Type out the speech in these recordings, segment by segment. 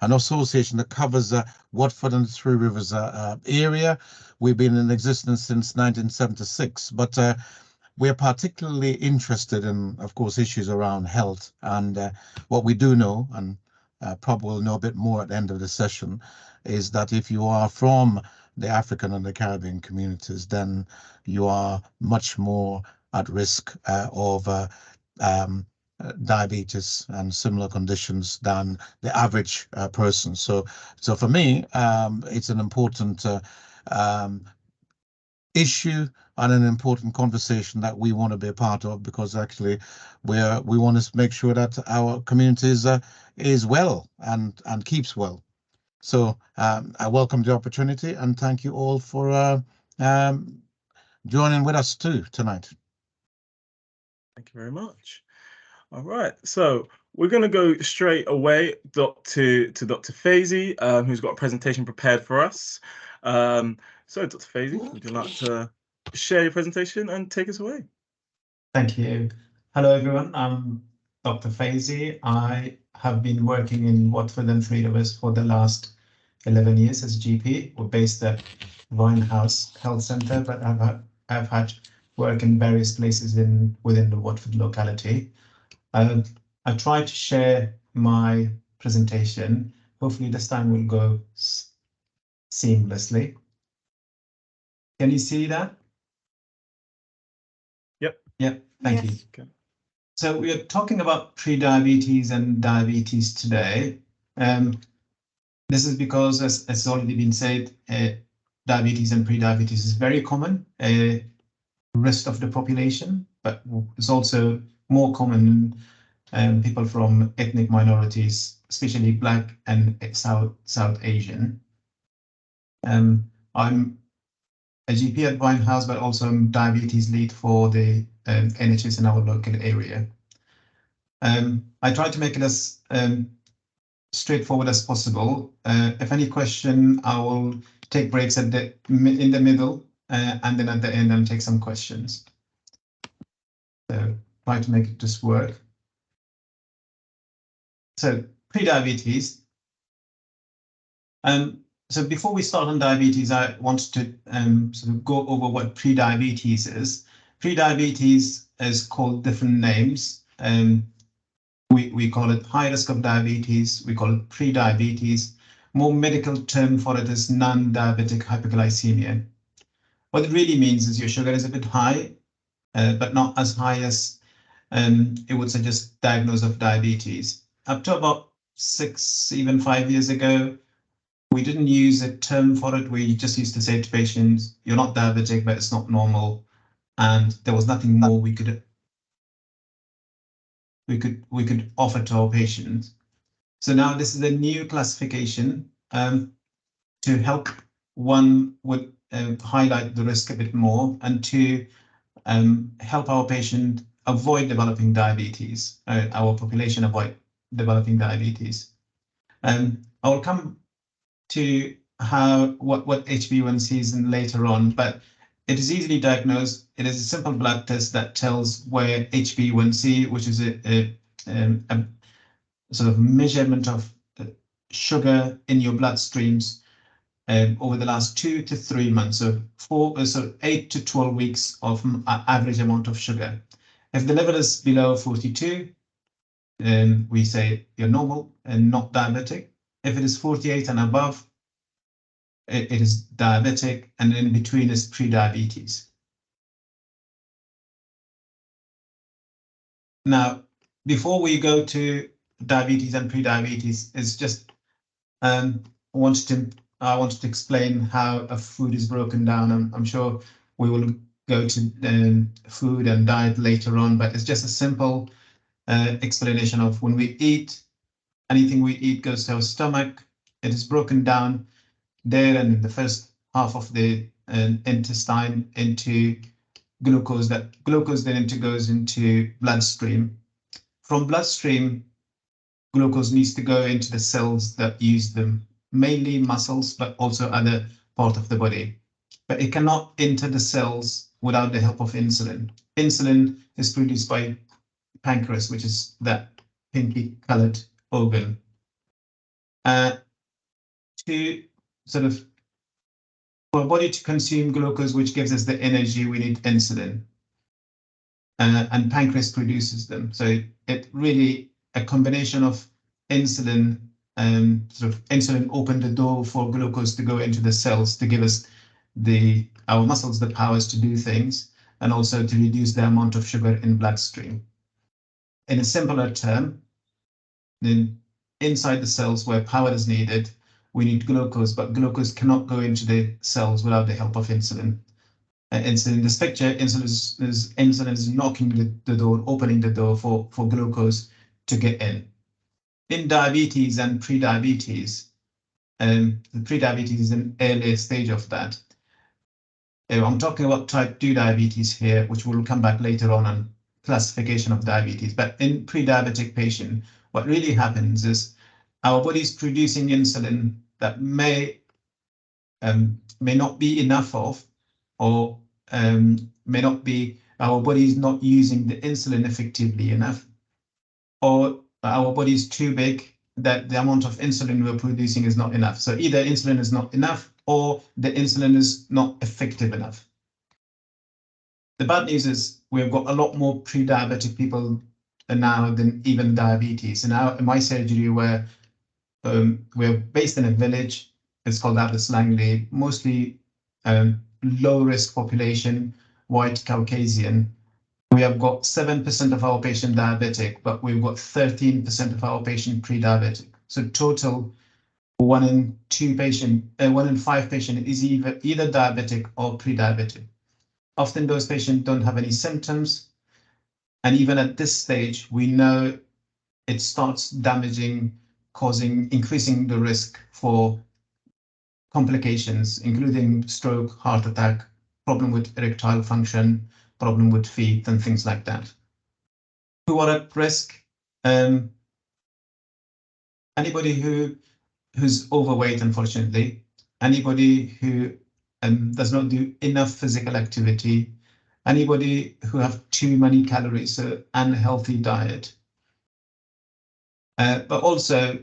an association that covers Watford and the Three Rivers area. We've been in existence since 1976, but we're particularly interested in, of course, issues around health. And what we do know, and probably will know a bit more at the end of the session, is that if you are from the African and the Caribbean communities, then you are much more at risk of diabetes and similar conditions than the average person. So for me, it's an important um, issue and an important conversation that we want to be a part of, because actually we want to make sure that our community is well and keeps well. So I welcome the opportunity and thank you all for joining with us too tonight. Thank you very much. All right, so we're going to go straight away to Dr. Faizy, who's got a presentation prepared for us. So, Dr. Faizy, would you like to share your presentation and take us away? Thank you. Hello, everyone. I'm Dr. Faizy. I have been working in Watford and Three Rivers for the last 11 years as GP. We're based at Winehouse Health Centre, but I've had work in various places within the Watford locality. I tried to share my presentation. Hopefully this time will go seamlessly. Can you see that? Yep, thank you. Okay. So we are talking about pre-diabetes and diabetes today. This is because, as it's already been said, diabetes and pre-diabetes is very common, rest of the population, but it's also more common in people from ethnic minorities, especially Black and South Asian. I'm a GP at Winehouse, but also I'm diabetes lead for the NHS in our local area. I try to make it as straightforward as possible. If any question, I will take breaks in the middle, and then at the end, I'll take some questions. So try to make it just work. So pre-diabetes. So before we start on diabetes, I wanted to sort of go over what pre-diabetes is. Pre-diabetes is called different names. We call it high risk of diabetes. We call it pre-diabetes. More medical term for it is non-diabetic hypoglycemia. What it really means is your sugar is a bit high, but not as high as it would suggest diagnosis of diabetes. Up to about 6, even 5 years ago, we didn't use a term for it. We just used to say to patients, you're not diabetic, but it's not normal. And there was nothing more we could offer to our patients. So now this is a new classification to help one would highlight the risk a bit more, and to help our patient avoid developing diabetes, our population avoid developing diabetes. I will come to what HbA1c is later on, but it is easily diagnosed. It is a simple blood test that tells where HbA1c, which is a sort of measurement of sugar in your bloodstreams over the last 2 to 3 months, so 8 to 12 weeks of average amount of sugar. If the level is below 42, we say you're normal and not diabetic. If it is 48 and above, it is diabetic, and in between is pre-diabetes. Now, before we go to diabetes and pre-diabetes, is just I wanted to explain how a food is broken down. I'm sure we will go to food and diet later on, but it's just a simple explanation of when we eat, anything we eat goes to our stomach. It is broken down there and in the first half of the intestine into glucose. That glucose then goes into bloodstream. From bloodstream, glucose needs to go into the cells that use them, mainly muscles, but also other part of the body. But it cannot enter the cells without the help of insulin. Insulin is produced by pancreas, which is that pinky colored organ. to sort of for our body to consume glucose, which gives us the energy, we need insulin. And pancreas produces them. So it really a combination of insulin and sort of insulin opened the door for glucose to go into the cells to give us our muscles the powers to do things, and also to reduce the amount of sugar in bloodstream. In a simpler term, then inside the cells where power is needed, we need glucose, but glucose cannot go into the cells without the help of insulin. Insulin in this picture, insulin is knocking the door, opening the door for glucose to get in. In diabetes and pre-diabetes, the pre-diabetes is an earlier stage of that. I'm talking about type 2 diabetes here, which we'll come back later on classification of diabetes. But in pre-diabetic patient, what really happens is our body is producing insulin that may not be enough of, or may not be, our body is not using the insulin effectively enough, or our body is too big that the amount of insulin we're producing is not enough. So either insulin is not enough or the insulin is not effective enough. The bad news is we've got a lot more pre-diabetic people now than even diabetes. And now in my surgery, where we're based in a village, it's called Atlas Langley, mostly low risk population, white Caucasian. We have got 7% of our patient diabetic, but we've got 13% of our patient pre-diabetic. So total 1 in 5 patient is either diabetic or pre-diabetic. Often those patients don't have any symptoms. And even at this stage, we know it starts damaging, increasing the risk for complications, including stroke, heart attack, problem with erectile function, problem with feet, and things like that. Who are at risk? Anybody who's overweight, unfortunately, anybody who does not do enough physical activity, anybody who have too many calories, so unhealthy diet, but also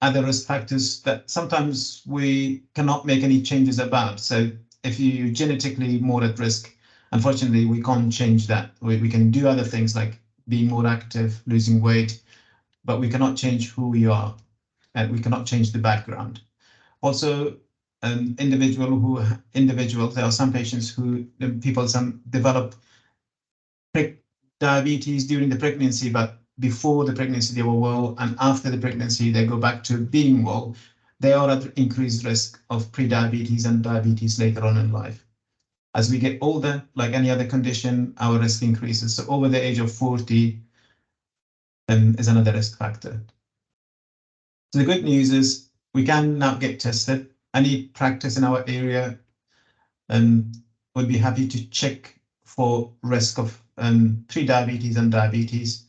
other risk factors that sometimes we cannot make any changes about. So if you're genetically more at risk, unfortunately, we can't change that. We can do other things like being more active, losing weight, but we cannot change who we are, and we cannot change the background. Also, individuals, there are some patients some develop diabetes during the pregnancy, but before the pregnancy they were well, and after the pregnancy they go back to being well. They are at increased risk of pre-diabetes and diabetes later on in life. As we get older, like any other condition, our risk increases. So over the age of 40 is another risk factor. So the good news is we can now get tested. Any practice in our area would be happy to check for risk of pre-diabetes and diabetes.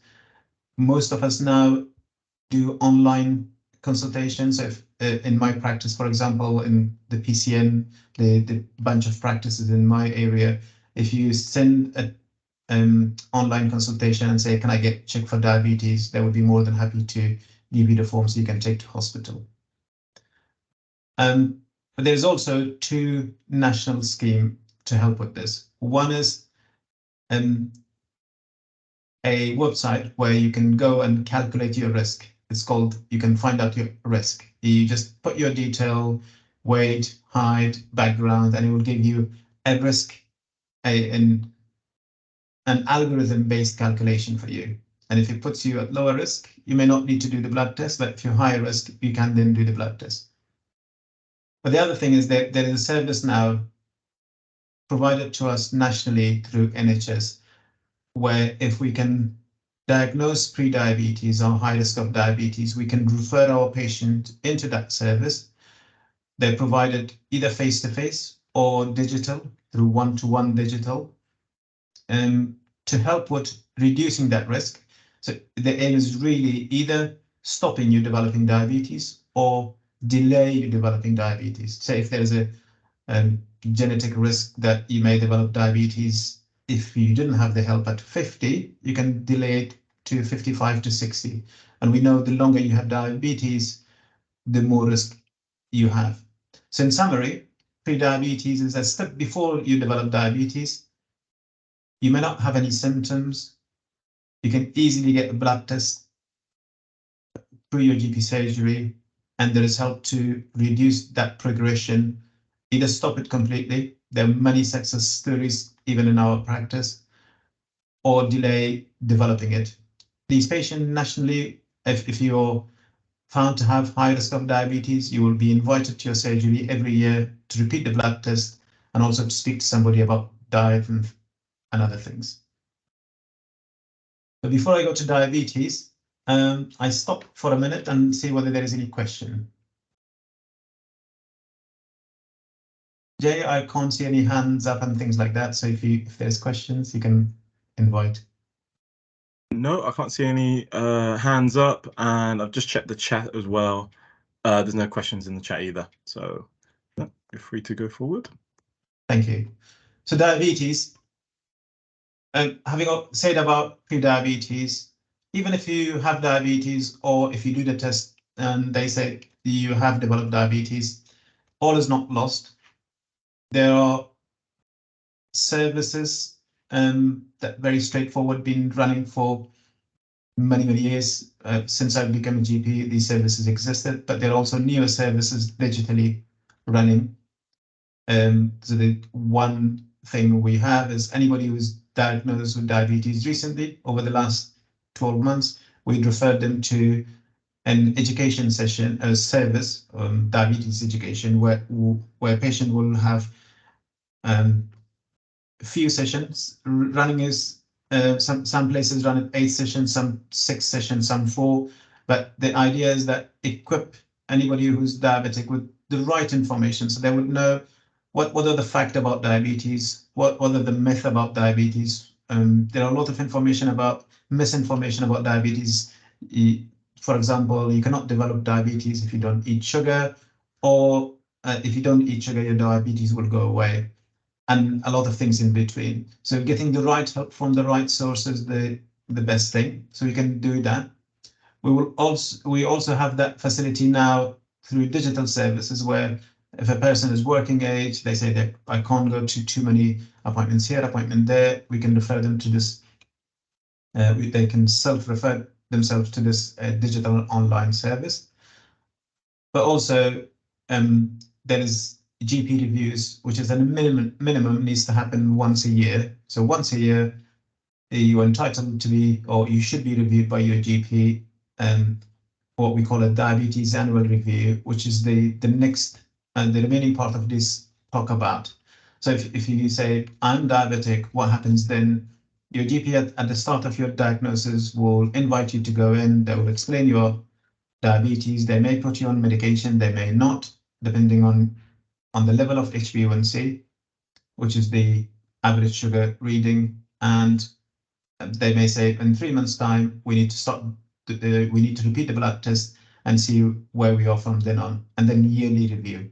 Most of us now do online consultations. If in my practice, for example, in the PCN, the bunch of practices in my area, if you send an online consultation and say, can I get checked for diabetes, they would be more than happy to give you the forms you can take to hospital. But there's also 2 national schemes to help with this. One is a website where you can go and calculate your risk. It's called, you can find out your risk. You just put your detail, weight, height, background, and it will give you a risk, an algorithm-based calculation for you. And if it puts you at lower risk, you may not need to do the blood test, but if you're higher risk, you can then do the blood test. But the other thing is that there is a service now provided to us nationally through NHS, where if we can diagnose pre-diabetes or high risk of diabetes, we can refer our patient into that service. They're provided either face-to-face or digital, through one-to-one digital, to help with reducing that risk. So the aim is really either stopping you developing diabetes or delay you developing diabetes. So if there's a genetic risk that you may develop diabetes, if you didn't have the help at 50, you can delay it to 55 to 60. And we know the longer you have diabetes, the more risk you have. So in summary, pre-diabetes is a step before you develop diabetes. You may not have any symptoms. You can easily get a blood test through your GP surgery, and there is help to reduce that progression, either stop it completely. There are many success stories even in our practice, or delay developing it. These patients nationally, if you're found to have high risk of diabetes, you will be invited to your surgery every year to repeat the blood test and also to speak to somebody about diet and other things. But before I go to diabetes, I stop for a minute and see whether there is any question. Jay, I can't see any hands up and things like that. So if there's questions, you can invite. No, I can't see any hands up, and I've just checked the chat as well. There's no questions in the chat either, so yeah, you're free to go forward. Thank you. So diabetes, having said about pre-diabetes, even if you have diabetes or if you do the test and they say you have developed diabetes, all is not lost. There are services that very straightforward, been running for many years. Since I've become a GP, these services existed, but there are also newer services digitally running. So the one thing we have is anybody who's diagnosed with diabetes recently over the last 12 months, we'd refer them to an education session, a service, diabetes education, where a patient will have a few sessions. Running is some places run at 8 sessions, some 6 sessions, some 4. But the idea is that equip anybody who's diabetic with the right information, so they would know what are the facts about diabetes, what are the myths about diabetes. There are a lot of misinformation about diabetes. For example, you cannot develop diabetes if you don't eat sugar, or if you don't eat sugar, your diabetes will go away, and a lot of things in between. So getting the right help from the right source is the best thing. So we can do that. We also have that facility now through digital services, where if a person is working age, they say that I can't go to too many appointments here, appointment there, we can refer them to this. They can self-refer themselves to this digital online service. But also there is GP reviews, which is a minimum needs to happen once a year. So once a year, you're entitled to be, or you should be reviewed by your GP, what we call a diabetes annual review, which is the next and the remaining part of this talk about. So if you say, I'm diabetic, what happens then? Your GP at the start of your diagnosis will invite you to go in. They will explain your diabetes. They may put you on medication, they may not, depending on the level of HbA1c, which is the average sugar reading. And they may say, in 3 months' time, we need to stop. We need to repeat the blood test and see where we are from then on, and then yearly review.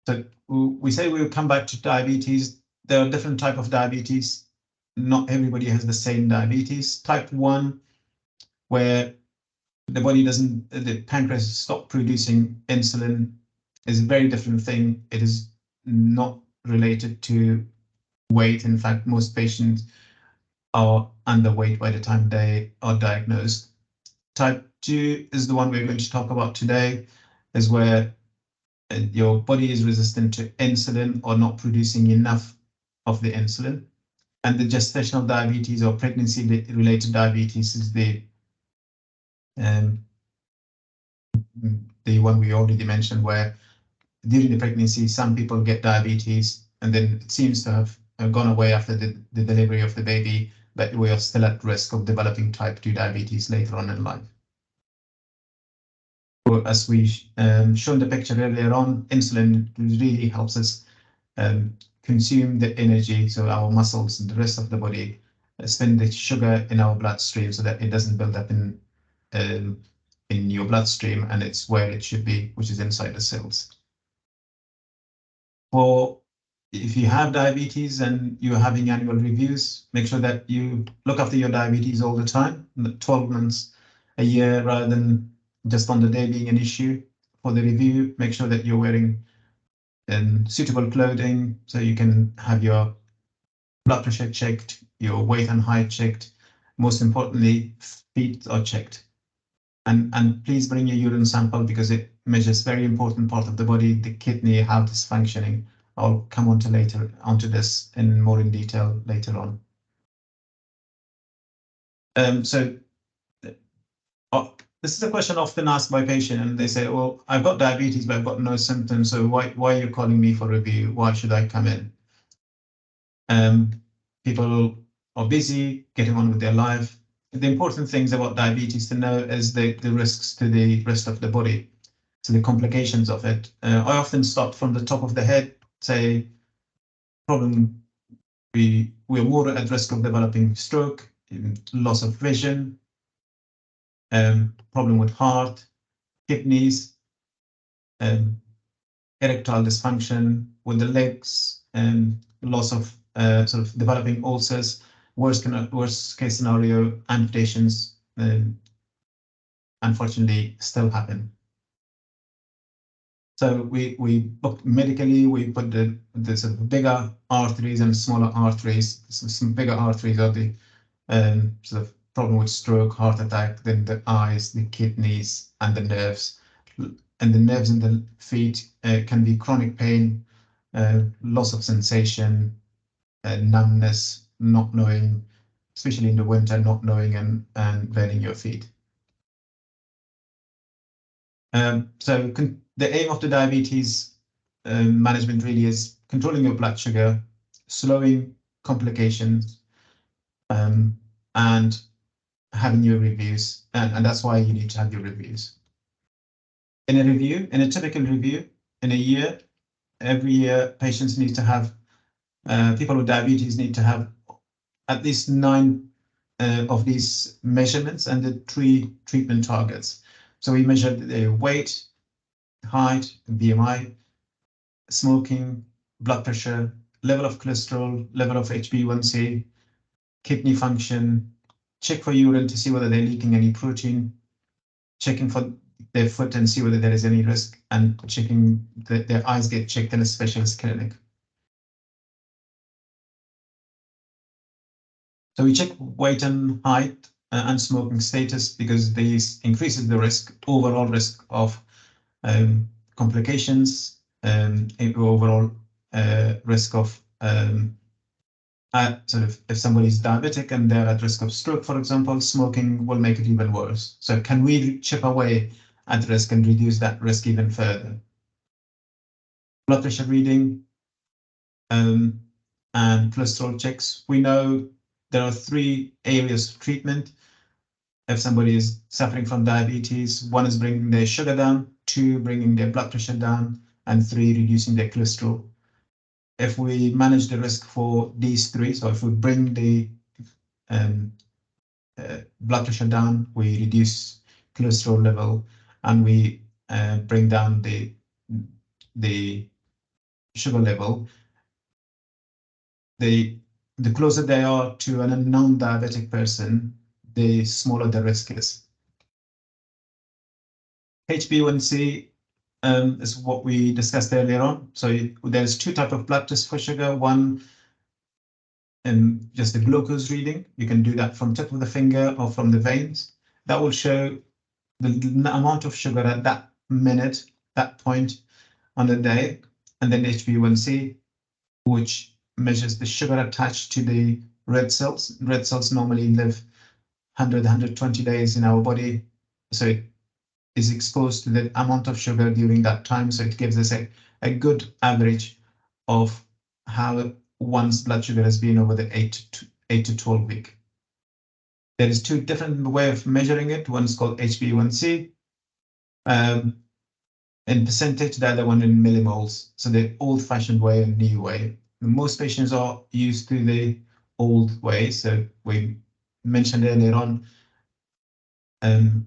So we say we'll come back to diabetes. There are different types of diabetes. Not everybody has the same diabetes. Type 1, where the body the pancreas stop producing insulin, is a very different thing. It is not related to weight. In fact, most patients are underweight by the time they are diagnosed. Type 2 is the one we're going to talk about today, is where your body is resistant to insulin or not producing enough of the insulin. And the gestational diabetes or pregnancy-related diabetes is the one we already mentioned, where during the pregnancy, some people get diabetes and then it seems to have gone away after the delivery of the baby, but we are still at risk of developing type 2 diabetes later on in life. So as we shown the picture earlier on, insulin really helps us consume the energy, so our muscles and the rest of the body spend the sugar in our bloodstream so that it doesn't build up in your bloodstream, and it's where it should be, which is inside the cells. If you have diabetes and you're having annual reviews, make sure that you look after your diabetes all the time, 12 months a year rather than just on the day being an issue. For the review, make sure that you're wearing suitable clothing so you can have your blood pressure checked, your weight and height checked. Most importantly, feet are checked. And please bring your urine sample because it measures very important part of the body, the kidney, how it's functioning. I'll come on to onto this in more in detail later on. So this is a question often asked by patients, and they say, well, I've got diabetes, but I've got no symptoms. So why are you calling me for review? Why should I come in? People are busy getting on with their life. The important things about diabetes to know is the risks to the rest of the body. So the complications of it. I often start from the top of the head, say, problem, we're more at risk of developing stroke, loss of vision, problem with heart, kidneys, erectile dysfunction with the legs, loss of sort of developing ulcers, worst case scenario, amputations, unfortunately still happen. So we book medically, we put the sort of bigger arteries and smaller arteries. Some bigger arteries are the sort of problem with stroke, heart attack, then the eyes, the kidneys, and the nerves. And the nerves in the feet can be chronic pain, loss of sensation, numbness, not knowing, especially in the winter, not knowing and burning your feet. So the aim of the diabetes management really is controlling your blood sugar, slowing complications, and having your reviews. And that's why you need to have your reviews. In a typical review, in a year, every year, patients need to have, people with diabetes need to have at least 9 of these measurements and the 3 treatment targets. So we measure the weight, height, BMI, smoking, blood pressure, level of cholesterol, level of HbA1c, kidney function, check for urine to see whether they're leaking any protein, checking for their foot and see whether there is any risk, and checking that their eyes get checked in a specialist clinic. So we check weight and height and smoking status because these increases the risk, overall risk of complications, overall risk of sort of if somebody is diabetic and they're at risk of stroke, for example, smoking will make it even worse. So can we chip away at risk and reduce that risk even further? Blood pressure reading and cholesterol checks. We know there are 3 areas of treatment. If somebody is suffering from diabetes, 1 is bringing their sugar down, 2 bringing their blood pressure down, and 3 reducing their cholesterol. If we manage the risk for these 3, so if we bring the blood pressure down, we reduce cholesterol level, and we bring down the sugar level, the closer they are to a non-diabetic person, the smaller the risk is. HbA1c is what we discussed earlier on. So there's 2 types of blood tests for sugar. One, just the glucose reading. You can do that from tip of the finger or from the veins. That will show the amount of sugar at that minute, that point on the day. And then HbA1c, which measures the sugar attached to the red cells. Red cells normally live 100, 120 days in our body. So it is exposed to the amount of sugar during that time. So it gives us a good average of how one's blood sugar has been over the 8 to 12 week. There is 2 different ways of measuring it. One is called HbA1c in percentage, the other one in millimoles. So the old-fashioned way and new way. Most patients are used to the old way. So we mentioned earlier on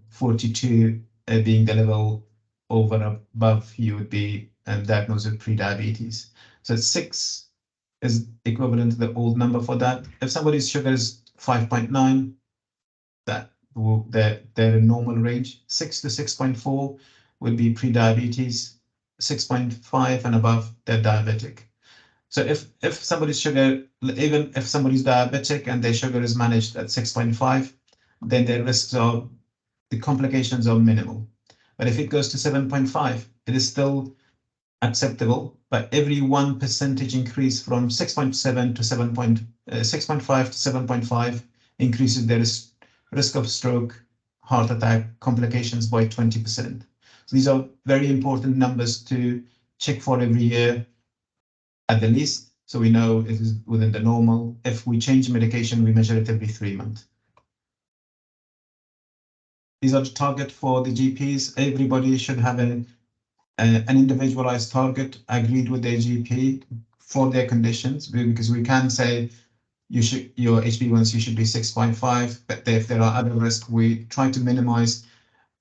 42 being the level over and above, you would be diagnosed with pre-diabetes. So 6 is equivalent to the old number for that. If somebody's sugar is 5.9, that their normal range. 6 to 6.4 would be pre-diabetes. 6.5 and above, they're diabetic. So if somebody's sugar, even if somebody's diabetic and their sugar is managed at 6.5, then their risks are, the complications are minimal. But if it goes to 7.5, it is still acceptable. But every 1% increase from 6.7 to 6.5 to 7.5 increases their risk of stroke, heart attack, complications by 20%. So these are very important numbers to check for every year at the least, so we know it is within the normal. If we change medication, we measure it every 3 months. These are the target for the GPs. Everybody should have an individualized target agreed with their GP for their conditions, because we can say your HbA1c should be 6.5, but if there are other risks, we try to minimize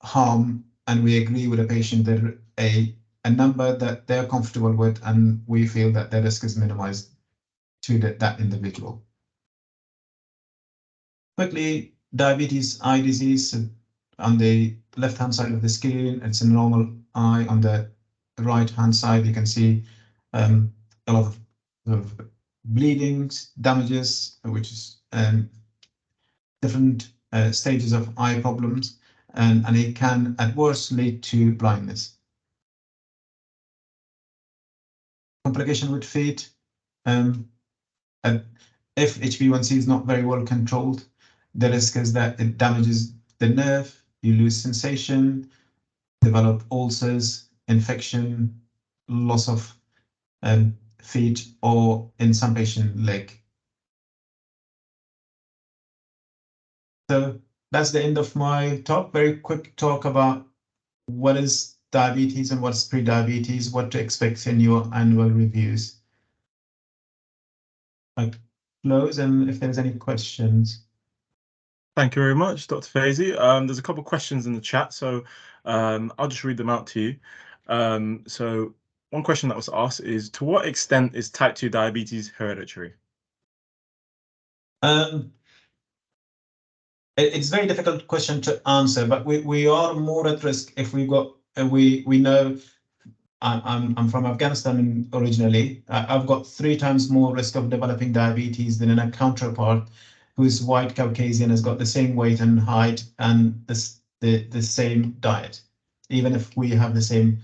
harm, and we agree with a patient that a number that they're comfortable with, and we feel that their risk is minimized to that individual. Quickly, diabetes eye disease. On the left-hand side of the screen, it's a normal eye. On the right-hand side, you can see a lot of bleedings, damages, which is different stages of eye problems, and it can at worst lead to blindness. Complication with feet. And if HbA1c is not very well controlled, the risk is that it damages the nerve, you lose sensation, develop ulcers, infection, loss of feet, or in some patient leg. So that's the end of my talk. Very quick talk about what is diabetes and what's pre-diabetes, what to expect in your annual reviews. I close, and if there's any questions. Thank you very much, Dr. Faizy. There's a couple of questions in the chat, so I'll just read them out to you. So one question that was asked is, to what extent is type 2 diabetes hereditary? It's a very difficult question to answer, but we are more at risk if we got we know. I'm from Afghanistan originally. I've got 3 times more risk of developing diabetes than a counterpart who's white Caucasian, has got the same weight and height and the same diet, even if we have the same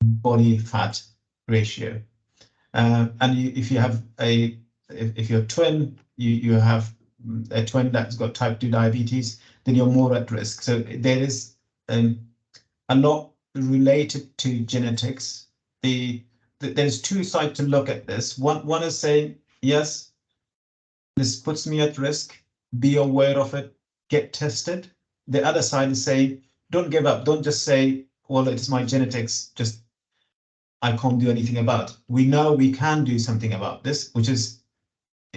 body fat ratio. And if you have if you're twin, you have a twin that's got type 2 diabetes, then you're more at risk. So there is a lot related to genetics. There's 2 sides to look at this. One is saying, yes, this puts me at risk, be aware of it, get tested. The other side is saying, don't give up. Don't just say, well, it's my genetics, just I can't do anything about it. We know we can do something about this, which is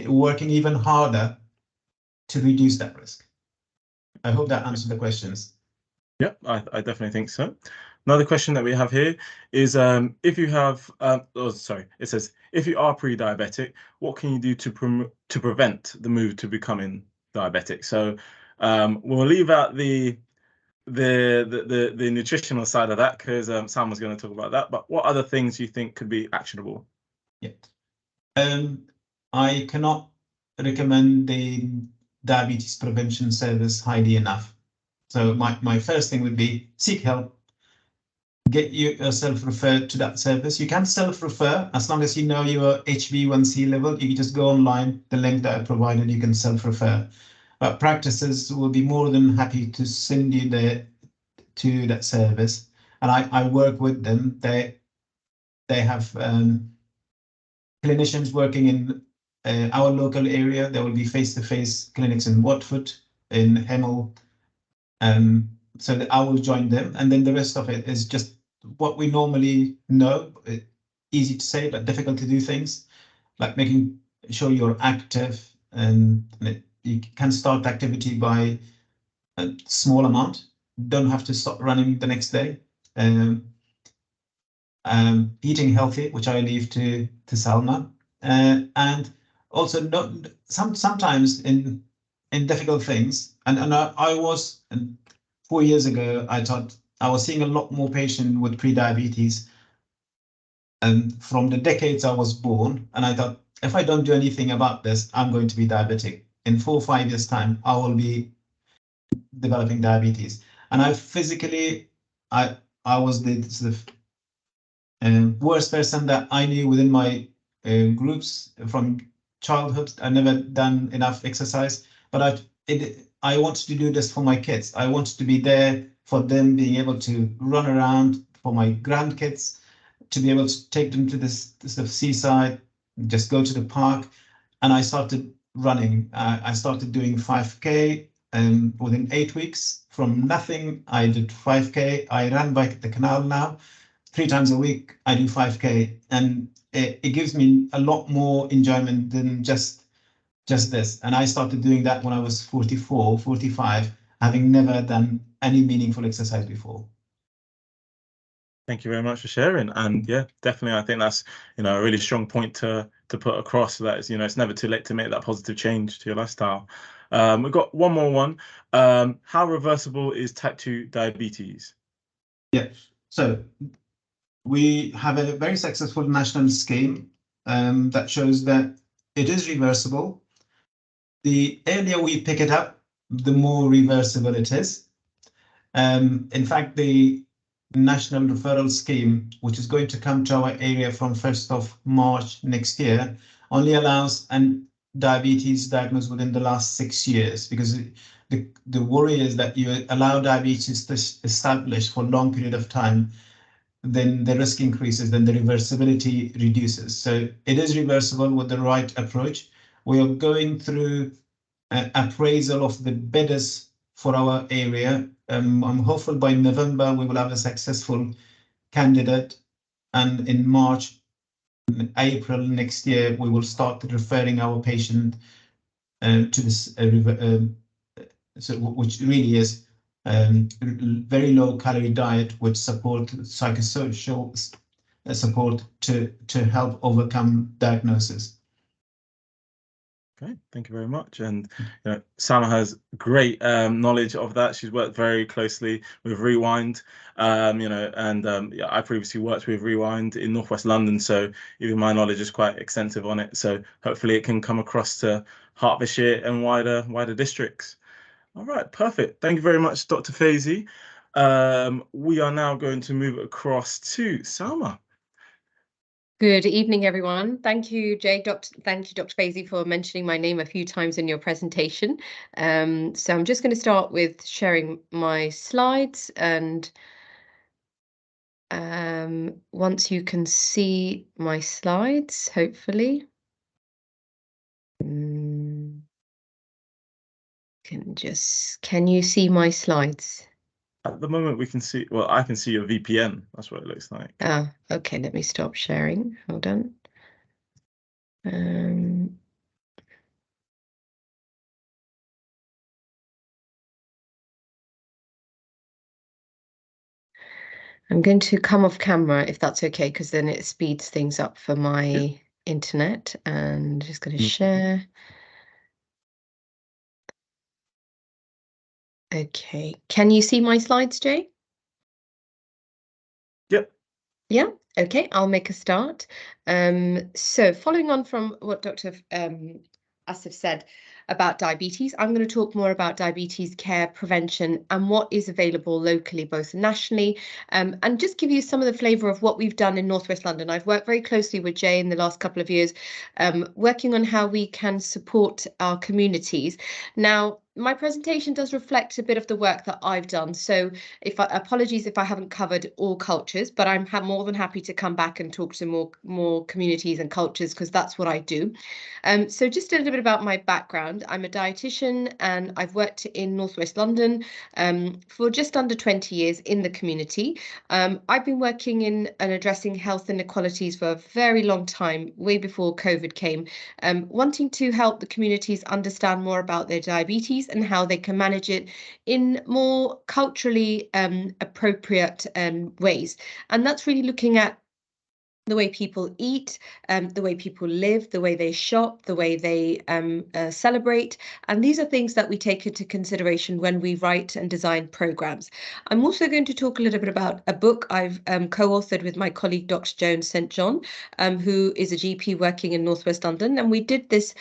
working even harder to reduce that risk. I hope that answered the questions. Yeah, I definitely think so. Another question that we have here is, if you have, it says, if you are pre-diabetic, what can you do to prevent the move to becoming diabetic? So we'll leave out the nutritional side of that, because Salma's going to talk about that. But what other things do you think could be actionable? Yeah, I cannot recommend the diabetes prevention service highly enough. So my first thing would be seek help. Get yourself referred to that service. You can self-refer as long as you know your HbA1c level. You can just go online, the link that I provided, you can self-refer. But practices will be more than happy to send you to that service. And I work with them. They have clinicians working in our local area. There will be face-to-face clinics in Watford, in Hemel. So that I will join them, and then the rest of it is just what we normally know. Easy to say, but difficult to do things, like making sure you're active, and you can start activity by a small amount. Don't have to stop running the next day. Eating healthy, which I leave to Salma, and also sometimes in in difficult things. And I was, and 4 years ago, I thought I was seeing a lot more patients with pre-diabetes and from the decades I was born. And I thought, if I don't do anything about this, I'm going to be diabetic. In 4 or 5 years' time, I will be developing diabetes. And I physically, I was the sort of worst person that I knew within my groups from childhood. I never done enough exercise, but I wanted to do this for my kids. I wanted to be there for them, being able to run around, for my grandkids, to be able to take them to this sort of seaside, just go to the park. And I started running. I started doing 5K within 8 weeks. From nothing, I did 5K. I ran by the canal now. 3 times a week, I do 5K, and it gives me a lot more enjoyment than just this. And I started doing that when I was 44, 45, having never done any meaningful exercise before. Thank you very much for sharing. And yeah, definitely, I think that's, a really strong point to put across, that is, it's never too late to make that positive change to your lifestyle. We've got one more one. How reversible is type 2 diabetes? Yeah, so we have a very successful national scheme that shows that it is reversible. The earlier we pick it up, the more reversible it is. In fact, the national referral scheme, which is going to come to our area from 1st of March next year, only allows diabetes diagnosed within the last 6 years, because the worry is that you allow diabetes to establish for a long period of time, then the risk increases, then the reversibility reduces. So it is reversible with the right approach. We are going through an appraisal of the bidders for our area. I'm hopeful by November we will have a successful candidate, and in March, April next year, we will start referring our patient to this, which really is very low calorie diet, which support psychosocial support to help overcome diagnosis. Okay, thank you very much. And Salma has great knowledge of that. She's worked very closely with Rewind, yeah, I previously worked with Rewind in Northwest London, so even my knowledge is quite extensive on it. So hopefully it can come across to Hertfordshire and wider districts. All right, perfect. Thank you very much, Dr. Faizy. We are now going to move across to Salma. Good evening, everyone. Thank you, Jay. Thank you, Dr. Faizy, for mentioning my name a few times in your presentation. So I'm just going to start with sharing my slides, and once you can see my slides, hopefully. Can you see my slides? At the moment, we can see, well, I can see your VPN. That's what it looks like. Okay, let me stop sharing. Hold on. I'm going to come off camera if that's okay, because then it speeds things up for my internet. And just going to share. Okay, can you see my slides, Jay? Yep. Yeah, okay, I'll make a start. So following on from what Dr. Asif said about diabetes, I'm going to talk more about diabetes care, prevention, and what is available locally, both nationally, and just give you some of the flavour of what we've done in Northwest London. I've worked very closely with Jay in the last couple of years, working on how we can support our communities. Now, my presentation does reflect a bit of the work that I've done. So apologies if I haven't covered all cultures, but I'm more than happy to come back and talk to more communities and cultures, because that's what I do. So just a little bit about my background. I'm a dietitian, and I've worked in Northwest London for just under 20 years in the community. I've been working in and addressing health inequalities for a very long time, way before COVID came, wanting to help the communities understand more about their diabetes and how they can manage it in more culturally appropriate ways. And that's really looking at the way people eat, the way people live, the way they shop, the way they celebrate. And these are things that we take into consideration when we write and design programs. I'm also going to talk a little bit about a book I've co-authored with my colleague, Dr. Joan St. John, who is a GP working in Northwest London. And we did this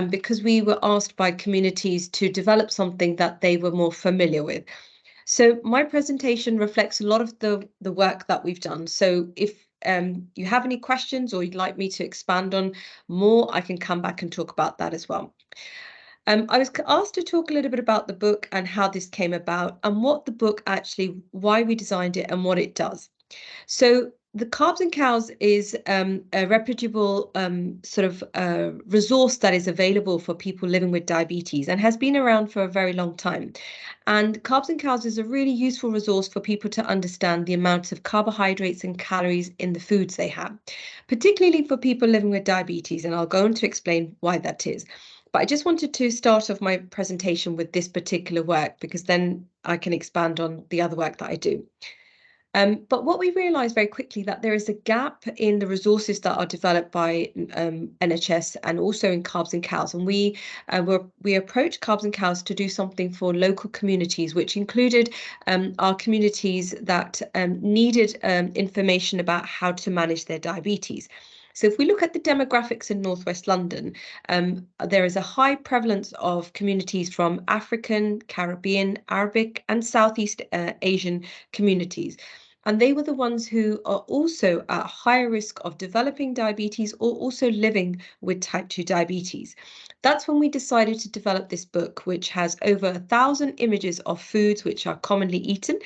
because we were asked by communities to develop something that they were more familiar with. So my presentation reflects a lot of the work that we've done. So if you have any questions or you'd like me to expand on more, I can come back and talk about that as well. I was asked to talk a little bit about the book and how this came about and what the book actually, why we designed it and what it does. So the Carbs and Cows is a reputable sort of resource that is available for people living with diabetes and has been around for a very long time. And Carbs and Cows is a really useful resource for people to understand the amount of carbohydrates and calories in the foods they have, particularly for people living with diabetes. And I'll go on to explain why that is. But I just wanted to start off my presentation with this particular work because then I can expand on the other work that I do. But what we realised very quickly that there is a gap in the resources that are developed by NHS and also in Carbs and Cows. And we approached Carbs and Cows to do something for local communities, which included our communities that needed information about how to manage their diabetes. So if we look at the demographics in Northwest London, there is a high prevalence of communities from African, Caribbean, Arabic, and Southeast Asian communities. And they were the ones who are also at higher risk of developing diabetes or also living with type 2 diabetes. That's when we decided to develop this book, which has over 1,000 images of foods which are commonly eaten.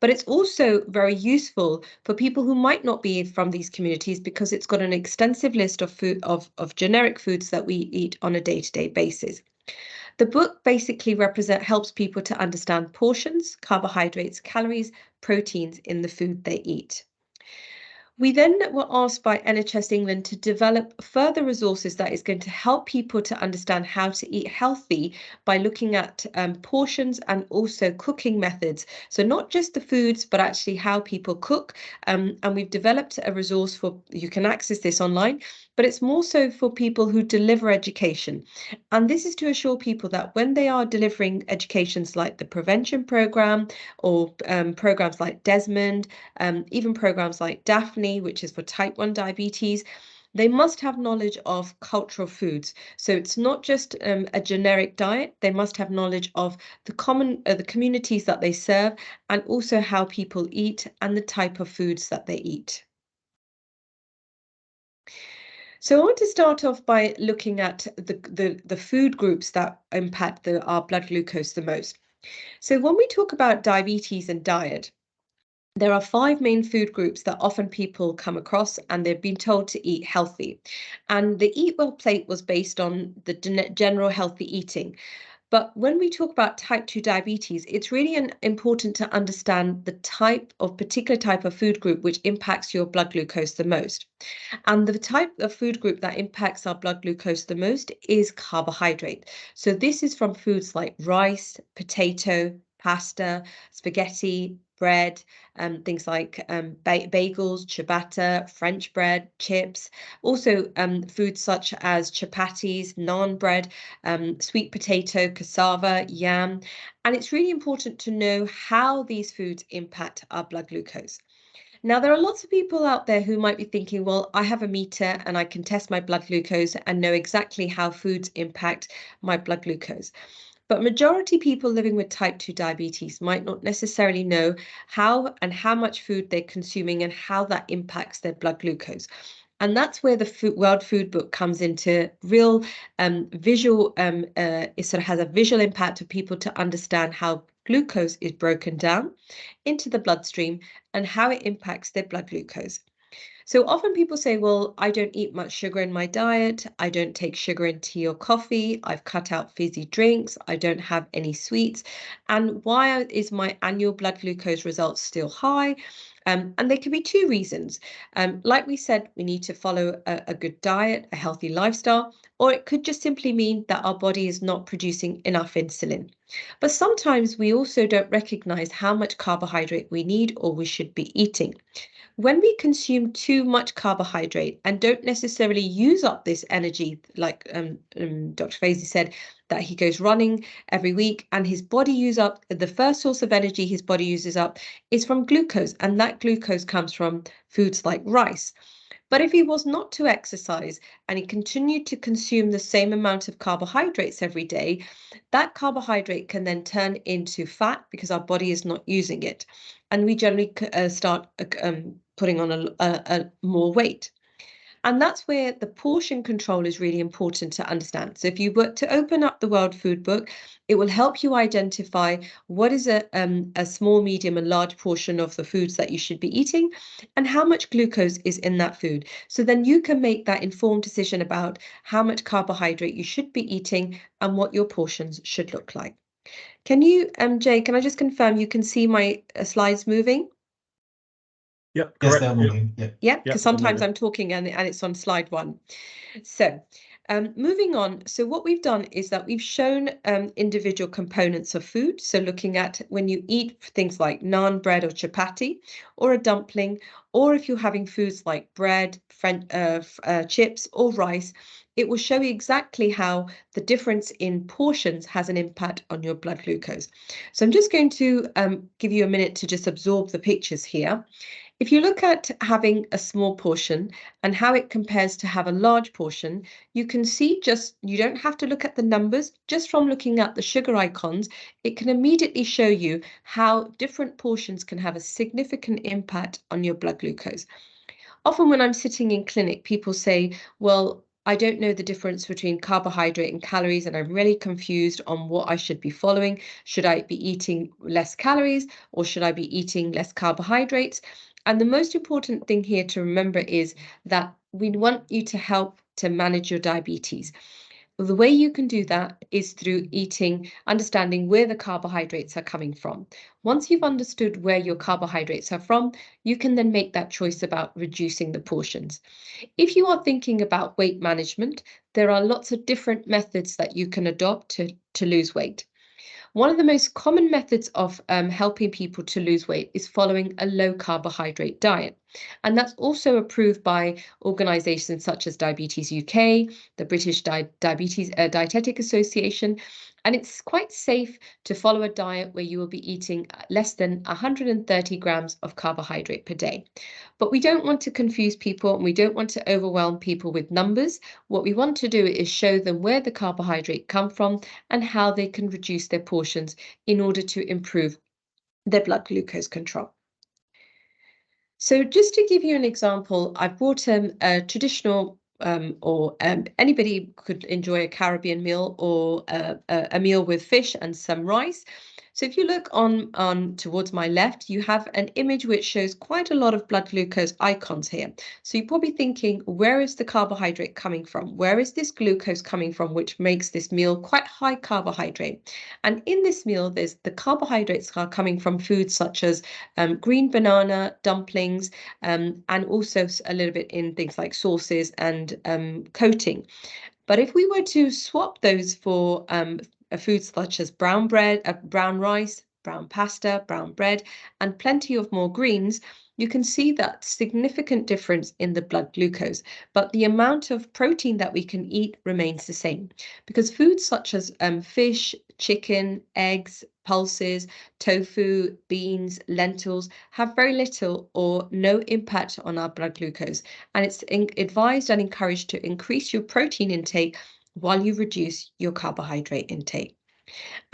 But it's also very useful for people who might not be from these communities because it's got an extensive list of of generic foods that we eat on a day-to-day basis. The book basically helps people to understand portions, carbohydrates, calories, proteins in the food they eat. We then were asked by NHS England to develop further resources that is going to help people to understand how to eat healthy by looking at portions and also cooking methods. So not just the foods, but actually how people cook. And we've developed a resource for, you can access this online, but it's more so for people who deliver education. And this is to assure people that when they are delivering educations like the prevention program or programs like Desmond, even programs like Daphne, which is for type 1 diabetes, they must have knowledge of cultural foods. So it's not just a generic diet. They must have knowledge of the communities that they serve and also how people eat and the type of foods that they eat. So I want to start off by looking at the food groups that impact our blood glucose the most. So when we talk about diabetes and diet, there are 5 main food groups that often people come across and they've been told to eat healthy. And the Eat Well plate was based on the general healthy eating. But when we talk about type 2 diabetes, it's really important to understand the particular type of food group which impacts your blood glucose the most. And the type of food group that impacts our blood glucose the most is carbohydrate. So this is from foods like rice, potato, pasta, spaghetti, bread, things like bagels, ciabatta, French bread, chips. Also foods such as chapatis, naan bread, sweet potato, cassava, yam. And it's really important to know how these foods impact our blood glucose. Now, there are lots of people out there who might be thinking, well, I have a meter and I can test my blood glucose and know exactly how foods impact my blood glucose. But majority people living with type 2 diabetes might not necessarily know how much food they're consuming and how that impacts their blood glucose. And that's where the World Food Book comes into real visual, it sort of has a visual impact of people to understand how glucose is broken down into the bloodstream and how it impacts their blood glucose. So often people say, well, I don't eat much sugar in my diet. I don't take sugar in tea or coffee. I've cut out fizzy drinks. I don't have any sweets. And why is my annual blood glucose results still high? And there can be 2 reasons. Like we said, we need to follow a good diet, a healthy lifestyle, or it could just simply mean that our body is not producing enough insulin. But sometimes we also don't recognize how much carbohydrate we need or we should be eating. When we consume too much carbohydrate and don't necessarily use up this energy, like Dr. Faizy said, that he goes running every week and his body uses up, the first source of energy his body uses up is from glucose, and that glucose comes from foods like rice. But if he was not to exercise and he continued to consume the same amount of carbohydrates every day, that carbohydrate can then turn into fat because our body is not using it. And we generally start putting on a more weight. And that's where the portion control is really important to understand. So if you were to open up the World Food Book, it will help you identify what is a small, medium, and large portion of the foods that you should be eating and how much glucose is in that food. So then you can make that informed decision about how much carbohydrate you should be eating and what your portions should look like. Can you, Jay, can I just confirm you can see my slides moving? Yep, Yes, correct. they're moving. Yeah. Yeah, because sometimes moving. I'm talking and it's on slide 1. So moving on, so what we've done is that we've shown individual components of food. So looking at when you eat things like naan bread or chapati or a dumpling, or if you're having foods like bread, chips or rice, it will show you exactly how the difference in portions has an impact on your blood glucose. So I'm just going to give you a minute to just absorb the pictures here. If you look at having a small portion and how it compares to have a large portion, you can see you don't have to look at the numbers, just from looking at the sugar icons, it can immediately show you how different portions can have a significant impact on your blood glucose. Often when I'm sitting in clinic, people say, well, I don't know the difference between carbohydrate and calories, and I'm really confused on what I should be following. Should I be eating less calories or should I be eating less carbohydrates? And the most important thing here to remember is that we want you to help to manage your diabetes. The way you can do that is through understanding where the carbohydrates are coming from. Once you've understood where your carbohydrates are from, you can then make that choice about reducing the portions. If you are thinking about weight management, there are lots of different methods that you can adopt to lose weight. One of the most common methods of helping people to lose weight is following a low carbohydrate diet. And that's also approved by organisations such as Diabetes UK, the British Diabetes Dietetic Association. And it's quite safe to follow a diet where you will be eating less than 130 grams of carbohydrate per day. But we don't want to confuse people and we don't want to overwhelm people with numbers. What we want to do is show them where the carbohydrate come from and how they can reduce their portions in order to improve their blood glucose control. So just to give you an example, I've brought a traditional anybody could enjoy a Caribbean meal or a meal with fish and some rice. So if you look on towards my left, you have an image which shows quite a lot of blood glucose icons here. So you're probably thinking, where is the carbohydrate coming from? Where is this glucose coming from, which makes this meal quite high carbohydrate? And in this meal, the carbohydrates are coming from foods such as green banana, dumplings, and also a little bit in things like sauces and coating. But if we were to swap those for foods such as brown bread, brown rice, brown pasta, brown bread, and plenty of more greens, you can see that significant difference in the blood glucose, but the amount of protein that we can eat remains the same, because foods such as fish, chicken, eggs, pulses, tofu, beans, lentils have very little or no impact on our blood glucose, and it's advised and encouraged to increase your protein intake while you reduce your carbohydrate intake.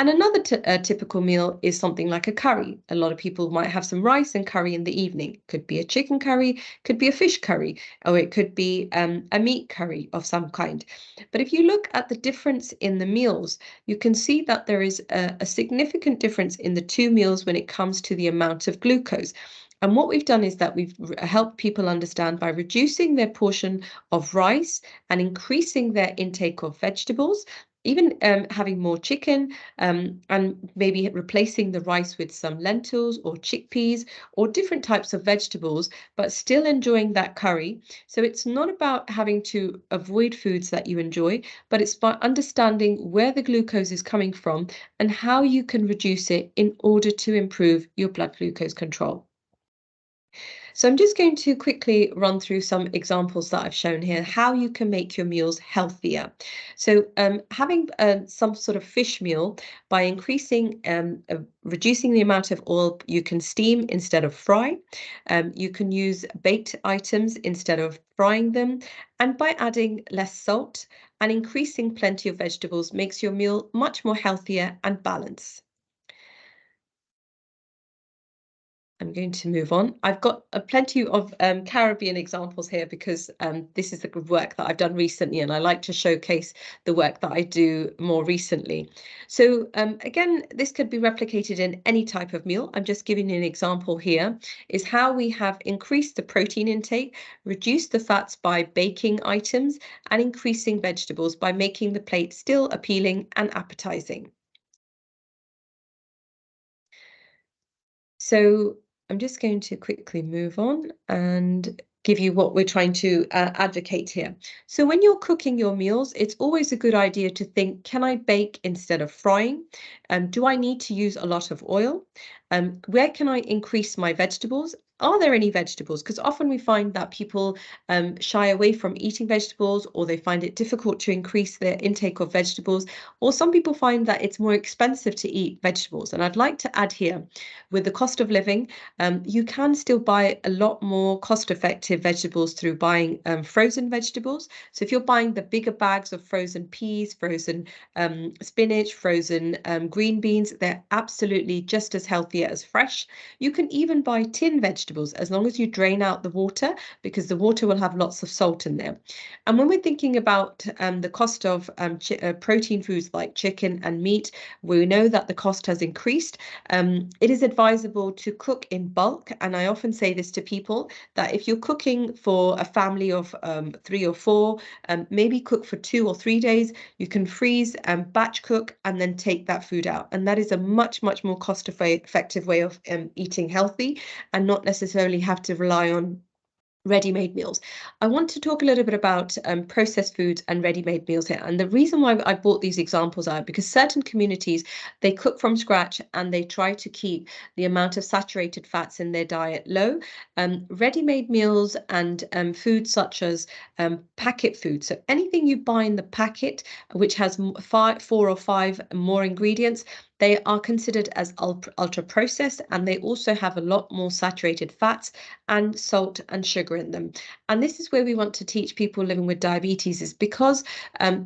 And another typical meal is something like a curry. A lot of people might have some rice and curry in the evening. Could be a chicken curry, could be a fish curry, or it could be a meat curry of some kind. But if you look at the difference in the meals, you can see that there is a significant difference in the two meals when it comes to the amount of glucose. And what we've done is that we've helped people understand by reducing their portion of rice and increasing their intake of vegetables, even having more chicken and maybe replacing the rice with some lentils or chickpeas or different types of vegetables, but still enjoying that curry. So it's not about having to avoid foods that you enjoy, but it's by understanding where the glucose is coming from and how you can reduce it in order to improve your blood glucose control. So I'm just going to quickly run through some examples that I've shown here, how you can make your meals healthier. So having some sort of fish meal by reducing the amount of oil you can steam instead of fry. You can use baked items instead of frying them. And by adding less salt and increasing plenty of vegetables makes your meal much more healthier and balanced. I'm going to move on. I've got plenty of Caribbean examples here because this is the work that I've done recently, and I like to showcase the work that I do more recently. So again, this could be replicated in any type of meal. I'm just giving you an example here, is how we have increased the protein intake, reduced the fats by baking items, and increasing vegetables by making the plate still appealing and appetizing. So I'm just going to quickly move on and give you what we're trying to advocate here. So when you're cooking your meals, it's always a good idea to think, can I bake instead of frying? Do I need to use a lot of oil? Where can I increase my vegetables? Are there any vegetables? Because often we find that people shy away from eating vegetables, or they find it difficult to increase their intake of vegetables, or some people find that it's more expensive to eat vegetables. And I'd like to add here, with the cost of living, you can still buy a lot more cost-effective vegetables through buying frozen vegetables. So if you're buying the bigger bags of frozen peas, frozen spinach, frozen green beans, they're absolutely just as healthy as fresh. You can even buy tin vegetables as long as you drain out the water, because the water will have lots of salt in there. And when we're thinking about the cost of protein foods like chicken and meat, we know that the cost has increased. It is advisable to cook in bulk, and I often say this to people, that if you're cooking for a family of 3 or 4, maybe cook for 2 or 3 days. You can freeze and batch cook and then take that food out, and that is a much more cost-effective way of eating healthy and not necessarily have to rely on ready-made meals. I want to talk a little bit about processed foods and ready-made meals here. And the reason why I brought these examples out, because certain communities, they cook from scratch and they try to keep the amount of saturated fats in their diet low. Ready-made meals and foods such as packet food, so anything you buy in the packet which has 4 or 5 more ingredients, they are considered as ultra processed, and they also have a lot more saturated fats and salt and sugar in them. And this is where we want to teach people living with diabetes, is because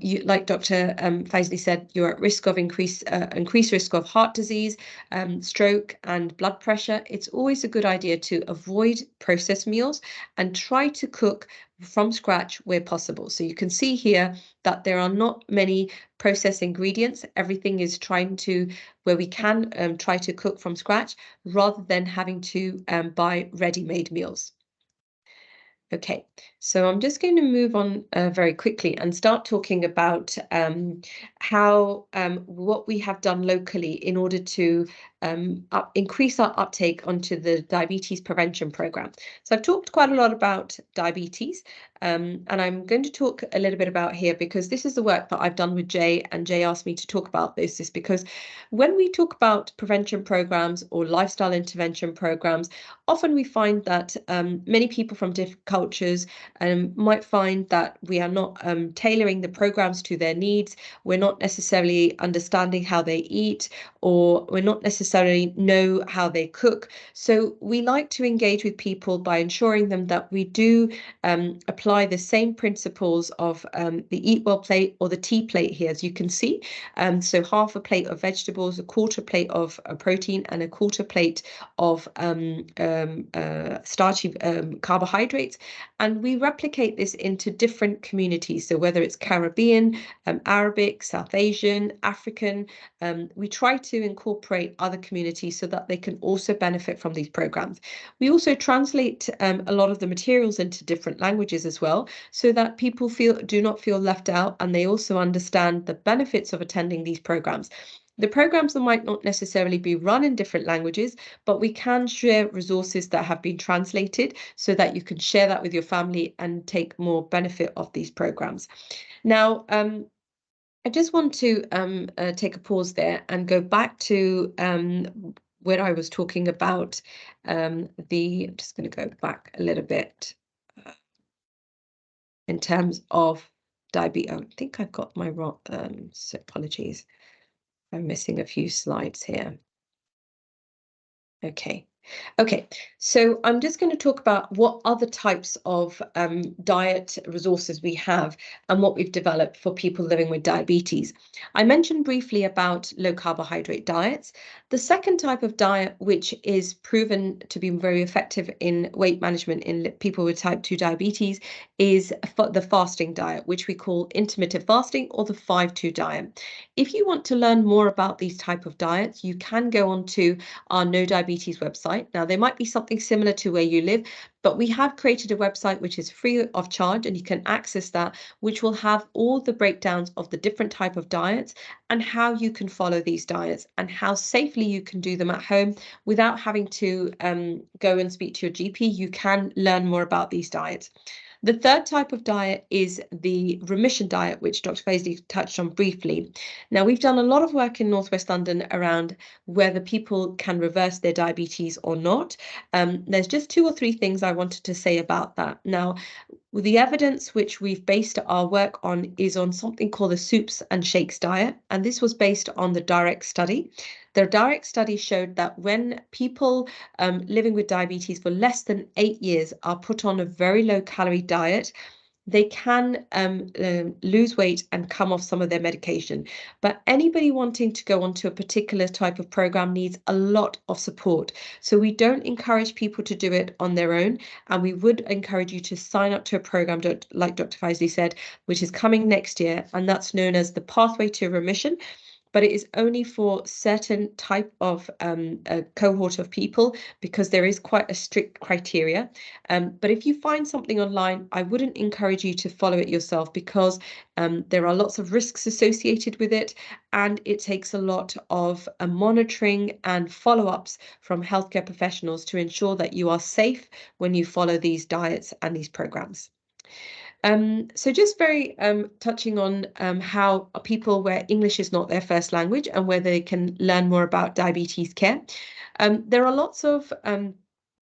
you, like Dr. Faizy said, you're at risk of increased risk of heart disease, stroke and blood pressure. It's always a good idea to avoid processed meals and try to cook from scratch where possible. So you can see here that there are not many processed ingredients. Everything is trying to, where we can, try to cook from scratch rather than having to buy ready-made meals. Okay, so I'm just going to move on very quickly and start talking about how what we have done locally in order to increase our uptake onto the diabetes prevention program. So I've talked quite a lot about diabetes, and I'm going to talk a little bit about here, because this is the work that I've done with Jay, and Jay asked me to talk about this, is because when we talk about prevention programs or lifestyle intervention programs, often we find that many people from different cultures might find that we are not tailoring the programs to their needs. We're not necessarily understanding how they eat, or we're not necessarily know how they cook. So we like to engage with people by ensuring them that we do apply the same principles of the Eat Well plate or the T plate here, as you can see. So half a plate of vegetables, a quarter plate of protein, and a quarter plate of starchy carbohydrates. And we replicate this into different communities. So whether it's Caribbean, Arabic, South Asian, African, we try to incorporate other other communities so that they can also benefit from these programs. We also translate a lot of the materials into different languages as well, so that people do not feel left out, and they also understand the benefits of attending these programs. The programs that might not necessarily be run in different languages, but we can share resources that have been translated so that you can share that with your family and take more benefit of these programs. Now, I just want to take a pause there and go back to where I was talking about I'm just going to go back a little bit in terms of diabetes. I think I've got my wrong, so apologies. I'm missing a few slides here. Okay. Okay, so I'm just going to talk about what other types of diet resources we have and what we've developed for people living with diabetes. I mentioned briefly about low carbohydrate diets. The second type of diet, which is proven to be very effective in weight management in people with type 2 diabetes, is the fasting diet, which we call intermittent fasting or the 5-2 diet. If you want to learn more about these type of diets, you can go onto our No Diabetes website. Now, there might be something similar to where you live, but we have created a website which is free of charge, and you can access that, which will have all the breakdowns of the different type of diets and how you can follow these diets and how safely you can do them at home without having to go and speak to your GP. You can learn more about these diets. The third type of diet is the remission diet, which Dr. Faizy touched on briefly. Now, we've done a lot of work in Northwest London around whether people can reverse their diabetes or not. There's just 2 or 3 things I wanted to say about that. Now, the evidence which we've based our work on is on something called the soups and shakes diet, and this was based on the direct study. The direct study showed that when people living with diabetes for less than 8 years are put on a very low calorie diet, they can lose weight and come off some of their medication. But anybody wanting to go onto a particular type of program needs a lot of support. So we don't encourage people to do it on their own. And we would encourage you to sign up to a program, like Dr. Faizy said, which is coming next year. And that's known as the Pathway to Remission. But it is only for certain type of a cohort of people, because there is quite a strict criteria. But if you find something online, I wouldn't encourage you to follow it yourself, because there are lots of risks associated with it, and it takes a lot of monitoring and follow-ups from healthcare professionals to ensure that you are safe when you follow these diets and these programs. So just very touching on how people where English is not their first language and where they can learn more about diabetes care. There are lots of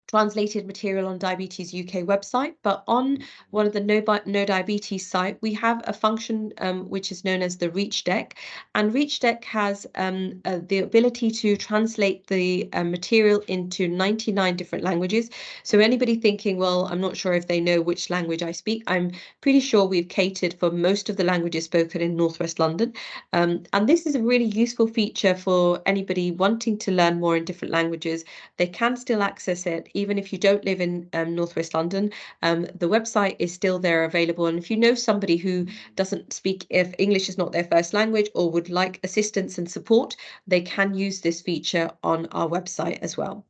translated material on Diabetes UK website, but on one of the No Diabetes site, we have a function which is known as the Reach Deck, and Reach Deck has the ability to translate the material into 99 different languages. So anybody thinking, well, I'm not sure if they know which language I speak, I'm pretty sure we've catered for most of the languages spoken in Northwest London. And this is a really useful feature for anybody wanting to learn more in different languages. They can still access it even if you don't live in Northwest London. The website is still there available, and if you know somebody who doesn't speak, if English is not their first language or would like assistance and support, they can use this feature on our website as well.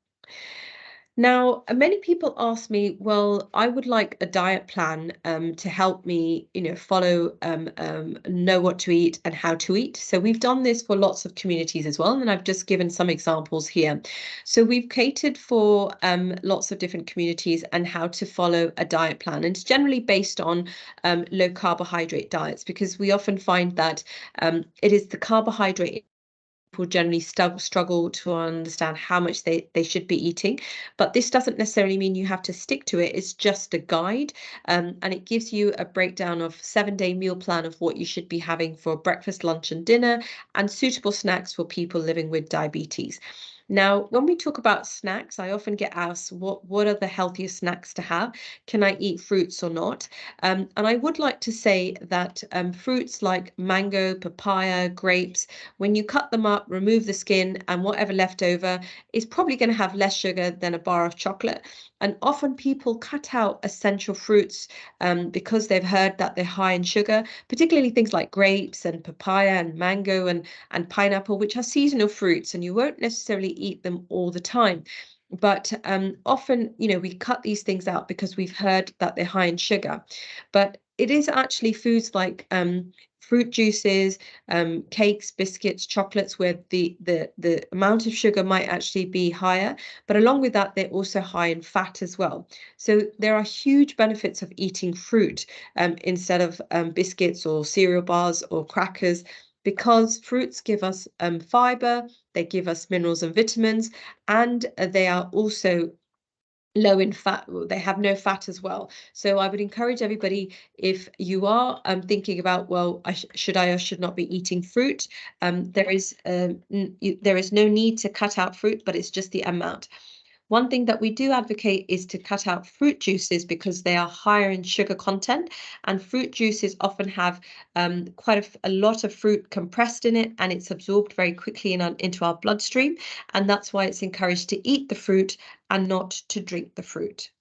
Now, many people ask me, well, I would like a diet plan to help me, follow, know what to eat and how to eat. So we've done this for lots of communities as well, and I've just given some examples here. So we've catered for lots of different communities and how to follow a diet plan. And it's generally based on low carbohydrate diets, because we often find that it is the carbohydrate people generally struggle to understand how much they should be eating. But this doesn't necessarily mean you have to stick to it. It's just a guide, and it gives you a breakdown of 7-day meal plan of what you should be having for breakfast, lunch and dinner, and suitable snacks for people living with diabetes. Now, when we talk about snacks, I often get asked, what are the healthiest snacks to have? Can I eat fruits or not? And I would like to say that fruits like mango, papaya, grapes, when you cut them up, remove the skin, and whatever left over is probably going to have less sugar than a bar of chocolate. And often people cut out essential fruits because they've heard that they're high in sugar, particularly things like grapes and papaya and mango and pineapple, which are seasonal fruits, and you won't necessarily eat them all the time. But often, we cut these things out because we've heard that they're high in sugar. But it is actually foods like fruit juices, cakes, biscuits, chocolates, where the amount of sugar might actually be higher. But along with that, they're also high in fat as well. So there are huge benefits of eating fruit instead of biscuits or cereal bars or crackers, because fruits give us fiber, they give us minerals and vitamins, and they are also low in fat. They have no fat as well. So I would encourage everybody, if you are thinking about, well, should I or should not be eating fruit, there is no need to cut out fruit, but it's just the amount. One thing that we do advocate is to cut out fruit juices because they are higher in sugar content, and fruit juices often have quite a lot of fruit compressed in it, and it's absorbed very quickly into our bloodstream, and that's why it's encouraged to eat the fruit and not to drink the fruit.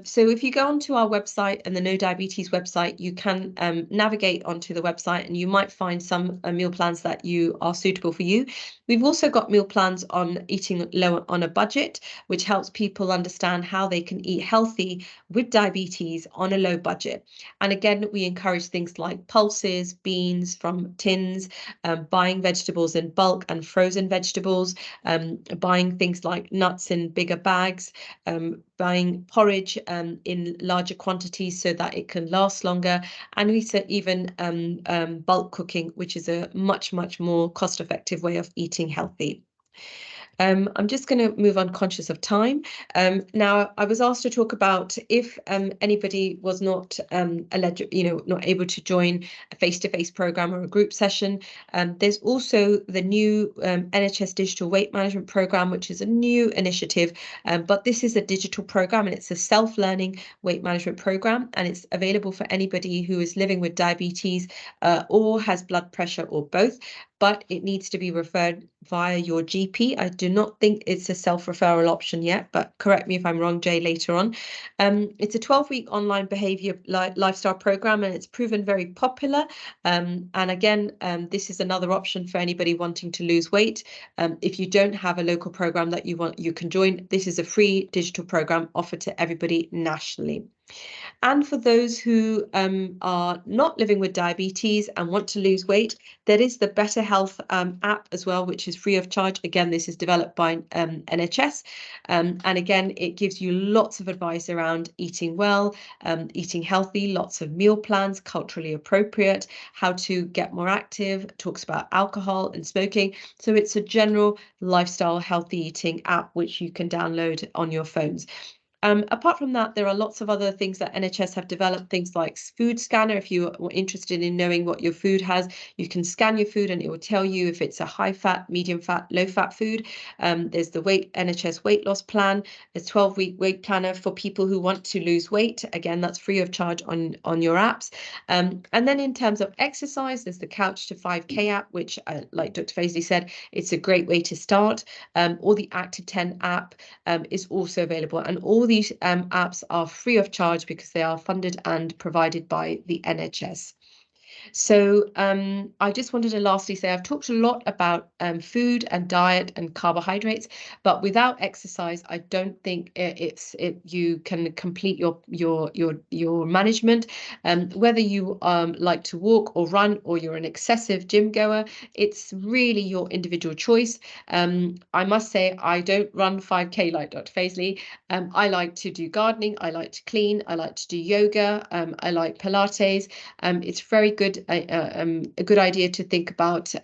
So if you go onto our website and the No Diabetes website, you can navigate onto the website and you might find some meal plans that are suitable for you. We've also got meal plans on eating low on a budget, which helps people understand how they can eat healthy with diabetes on a low budget. And again, we encourage things like pulses, beans from tins, buying vegetables in bulk and frozen vegetables, buying things like nuts in bigger bags, buying porridge in larger quantities so that it can last longer, and we said even bulk cooking, which is a much more cost-effective way of eating healthy. I'm just going to move on, conscious of time. Now, I was asked to talk about if anybody was not not able to join a face-to-face program or a group session. There's also the new NHS Digital Weight Management Program, which is a new initiative, but this is a digital program and it's a self-learning weight management program, and it's available for anybody who is living with diabetes or has blood pressure or both, but it needs to be referred via your GP. I do not think it's a self-referral option yet, but correct me if I'm wrong, Jay, later on. It's a 12-week online behavior lifestyle program, and it's proven very popular. And again, this is another option for anybody wanting to lose weight. If you don't have a local program that you can join, this is a free digital program offered to everybody nationally. And for those who are not living with diabetes and want to lose weight, there is the Better Health app as well, which is free of charge. Again, this is developed by NHS. And again, it gives you lots of advice around eating well, eating healthy, lots of meal plans, culturally appropriate, how to get more active, talks about alcohol and smoking. So it's a general lifestyle healthy eating app, which you can download on your phones. Apart from that, there are lots of other things that NHS have developed, things like food scanner. If you are interested in knowing what your food has, you can scan your food and it will tell you if it's a high fat, medium fat, low fat food. There's the NHS weight loss plan. There's 12-week weight planner for people who want to lose weight. Again, that's free of charge on your apps. And then in terms of exercise, there's the Couch to 5K app, which like Dr. Faizy said, it's a great way to start. Or the Active 10 app is also available, and all these apps are free of charge because they are funded and provided by the NHS. So I just wanted to lastly say I've talked a lot about food and diet and carbohydrates, but without exercise, I don't think you can complete your management. Whether you like to walk or run, or you're an excessive gym goer, it's really your individual choice. I must say I don't run 5K like Dr. Faizy. I like to do gardening, I like to clean, I like to do yoga, I like Pilates. It's very good, a good idea to think about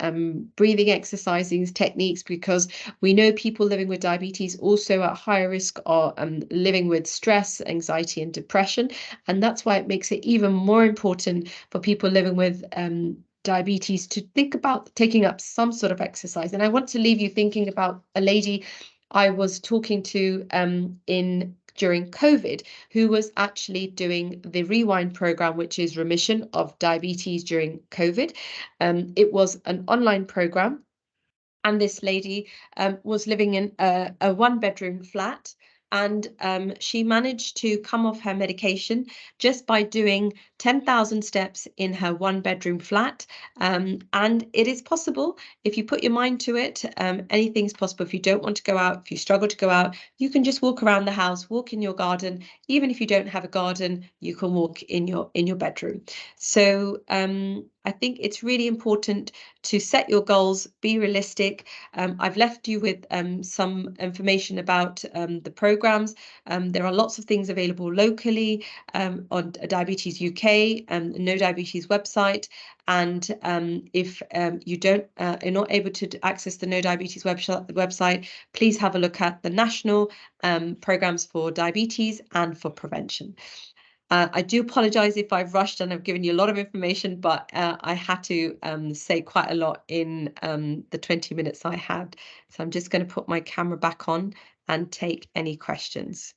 breathing exercises, techniques, because we know people living with diabetes also at higher risk are living with stress, anxiety, and depression. And that's why it makes it even more important for people living with diabetes to think about taking up some sort of exercise. And I want to leave you thinking about a lady I was talking to during COVID, who was actually doing the Rewind program, which is remission of diabetes during COVID. It was an online program, and this lady was living in a one-bedroom flat, and she managed to come off her medication just by doing 10,000 steps in her one-bedroom flat. And it is possible if you put your mind to it. Anything's possible. If you don't want to go out, if you struggle to go out, you can just walk around the house, walk in your garden. Even if you don't have a garden, you can walk in your bedroom. So I think it's really important to set your goals, be realistic. I've left you with some information about the programs. There are lots of things available locally on Diabetes UK, No Diabetes website. And if you're not able to access the No Diabetes website, please have a look at the national programs for diabetes and for prevention. I do apologize if I've rushed and I've given you a lot of information, but I had to say quite a lot in the 20 minutes I had. So I'm just going to put my camera back on and take any questions.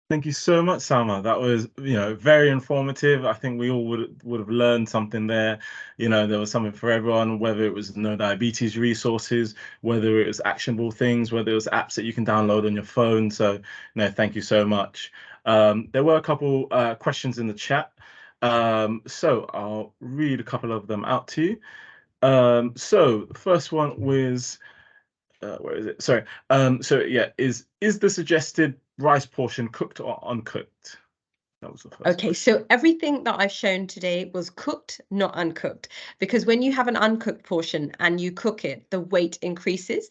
Thank you so much, Salma. That was, very informative. I think we all would have learned something there. There was something for everyone, whether it was No Diabetes resources, whether it was actionable things, whether it was apps that you can download on your phone. So, thank you so much. There were a couple questions in the chat. So I'll read a couple of them out to you. So the first one was, where is it? Sorry. So yeah, is the suggested rice portion cooked or uncooked? That was the first Okay, question. so everything that I've shown today was cooked, not uncooked, because when you have an uncooked portion and you cook it, the weight increases.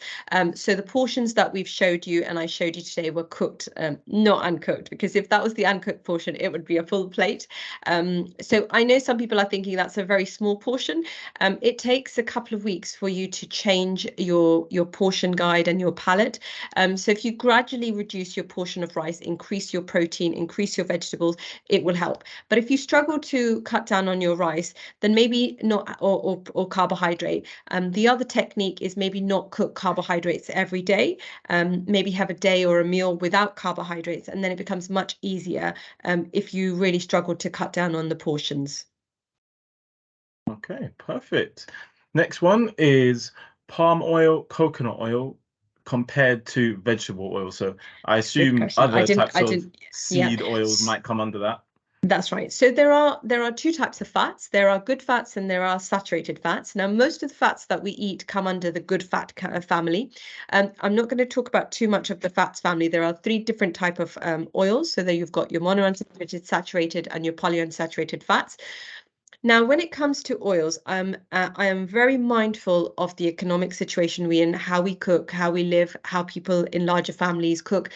So the portions that we've showed you and I showed you today were cooked, not uncooked, because if that was the uncooked portion, it would be a full plate. So I know some people are thinking that's a very small portion. It takes a couple of weeks for you to change your portion guide and your palate. So if you gradually reduce your portion of rice, increase your protein, increase your vegetables, it will help. But if you struggle to cut down on your rice, then maybe not, or carbohydrate. The other technique is maybe not cook carbohydrates every day. Maybe have a day or a meal without carbohydrates, and then it becomes much easier if you really struggle to cut down on the portions. Okay, perfect. Next one is palm oil, coconut oil compared to vegetable oil. So I assume other types of seed oils might come under that. That's right. So there are two types of fats. There are good fats and there are saturated fats. Now, most of the fats that we eat come under the good fat family. I'm not going to talk about too much of the fats family. There are three different type of oils. So there you've got your monounsaturated, saturated, and your polyunsaturated fats. Now, when it comes to oils, I am very mindful of the economic situation we're in, how we cook, how we live, how people in larger families cook.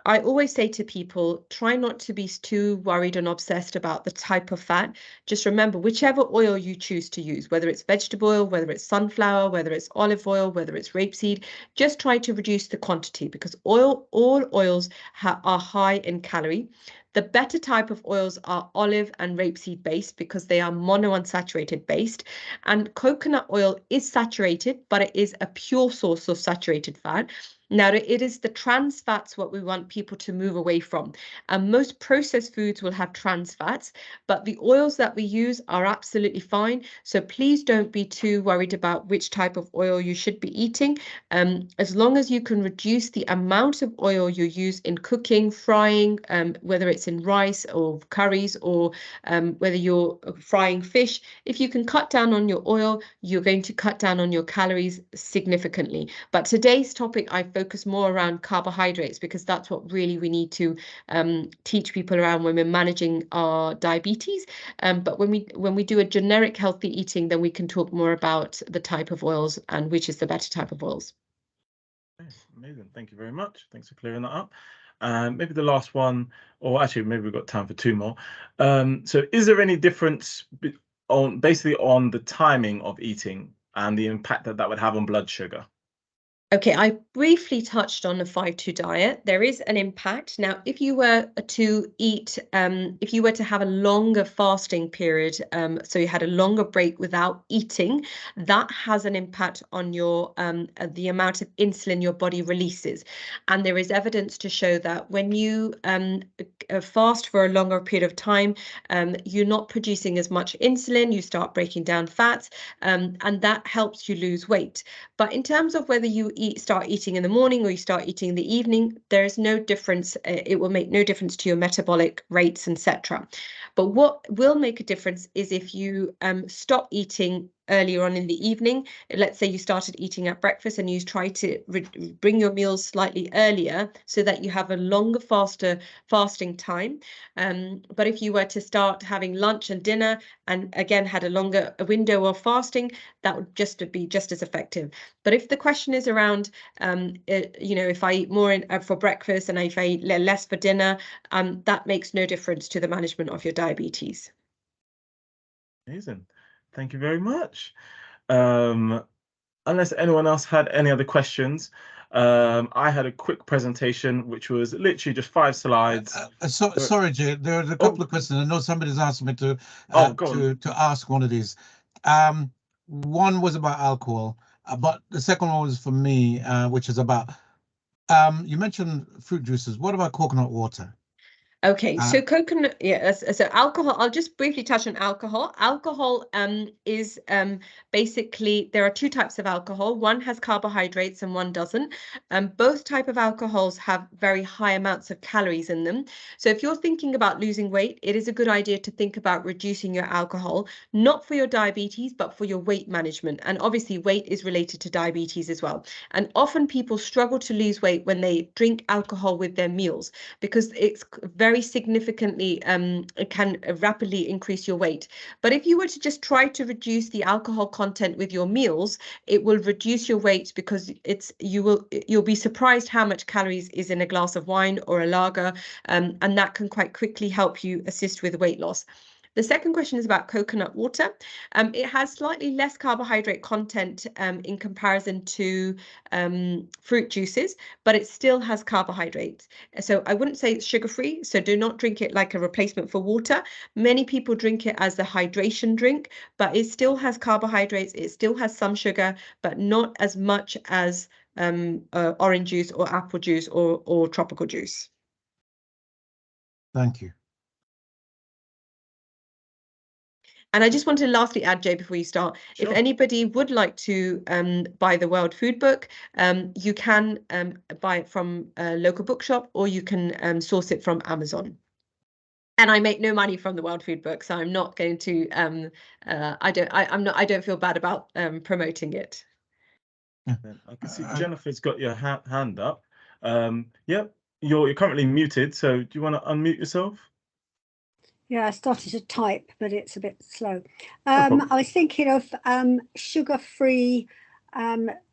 I always say to people, try not to be too worried and obsessed about the type of fat. Just remember, whichever oil you choose to use, whether it's vegetable oil, whether it's sunflower, whether it's olive oil, whether it's rapeseed, just try to reduce the quantity, because all oils are high in calorie. The better type of oils are olive and rapeseed based because they are monounsaturated based. And coconut oil is saturated, but it is a pure source of saturated fat. Now, it is the trans fats what we want people to move away from. And most processed foods will have trans fats, but the oils that we use are absolutely fine. So please don't be too worried about which type of oil you should be eating. As long as you can reduce the amount of oil you use in cooking, frying, whether it's in rice or curries, or whether you're frying fish, if you can cut down on your oil, you're going to cut down on your calories significantly. But today's topic, I focus more around carbohydrates because that's what really we need to teach people around when we're managing our diabetes. But when we do a generic healthy eating, then we can talk more about the type of oils and which is the better type of oils. Amazing. Thank you very much. Thanks for clearing that up. Maybe the last one, or actually maybe we've got time for two more. So is there any difference on the timing of eating and the impact that would have on blood sugar? Okay, I briefly touched on the 5-2 diet. There is an impact. Now, if you were to eat, if you were to have a longer fasting period, so you had a longer break without eating, that has an impact on your the amount of insulin your body releases. And there is evidence to show that when you fast for a longer period of time, you're not producing as much insulin, you start breaking down fats, and that helps you lose weight. But in terms of whether you start eating in the morning or you start eating in the evening, there is no difference. It will make no difference to your metabolic rates, etc. But what will make a difference is if you stop eating earlier on in the evening. Let's say you started eating at breakfast and you try to bring your meals slightly earlier so that you have a longer, faster fasting time. But if you were to start having lunch and dinner and again had a longer window of fasting, that would just be just as effective. But if the question is around, you know, if I eat more for breakfast and if I eat less for dinner, that makes no difference to the management of your diabetes. Amazing. Thank you very much. Unless anyone else had any other questions, I had a quick presentation, which was literally just 5 slides. Sorry, Jay, there's a couple of questions. I know somebody's asked me to ask one of these. One was about alcohol, but the second one was for me, which is about, you mentioned fruit juices. What about coconut water? Okay, so coconut, yeah, so alcohol, I'll just briefly touch on alcohol. Alcohol is basically, there are 2 types of alcohol. One has carbohydrates and one doesn't. Both type of alcohols have very high amounts of calories in them. So if you're thinking about losing weight, it is a good idea to think about reducing your alcohol, not for your diabetes, but for your weight management. And obviously weight is related to diabetes as well. And often people struggle to lose weight when they drink alcohol with their meals, because it's very significantly can rapidly increase your weight. But if you were to just try to reduce the alcohol content with your meals, it will reduce your weight, because you'll be surprised how much calories is in a glass of wine or a lager, and that can quite quickly help you assist with weight loss. The second question is about coconut water. It has slightly less carbohydrate content in comparison to fruit juices, but it still has carbohydrates. So I wouldn't say it's sugar-free, so do not drink it like a replacement for water. Many people drink it as a hydration drink, but it still has carbohydrates, it still has some sugar, but not as much as orange juice or apple juice or tropical juice. Thank you. And I just want to lastly add, Jay, before you start, Sure. if anybody would like to buy the World Food Book, you can buy it from a local bookshop, or you can source it from Amazon. And I make no money from the World Food Book, so I'm not going to. I don't feel bad about promoting it. I can see Jennifer's got your hand up. Yep, you're currently muted. So do you want to unmute yourself? Yeah, I started to type, but it's a bit slow. No I was thinking of sugar-free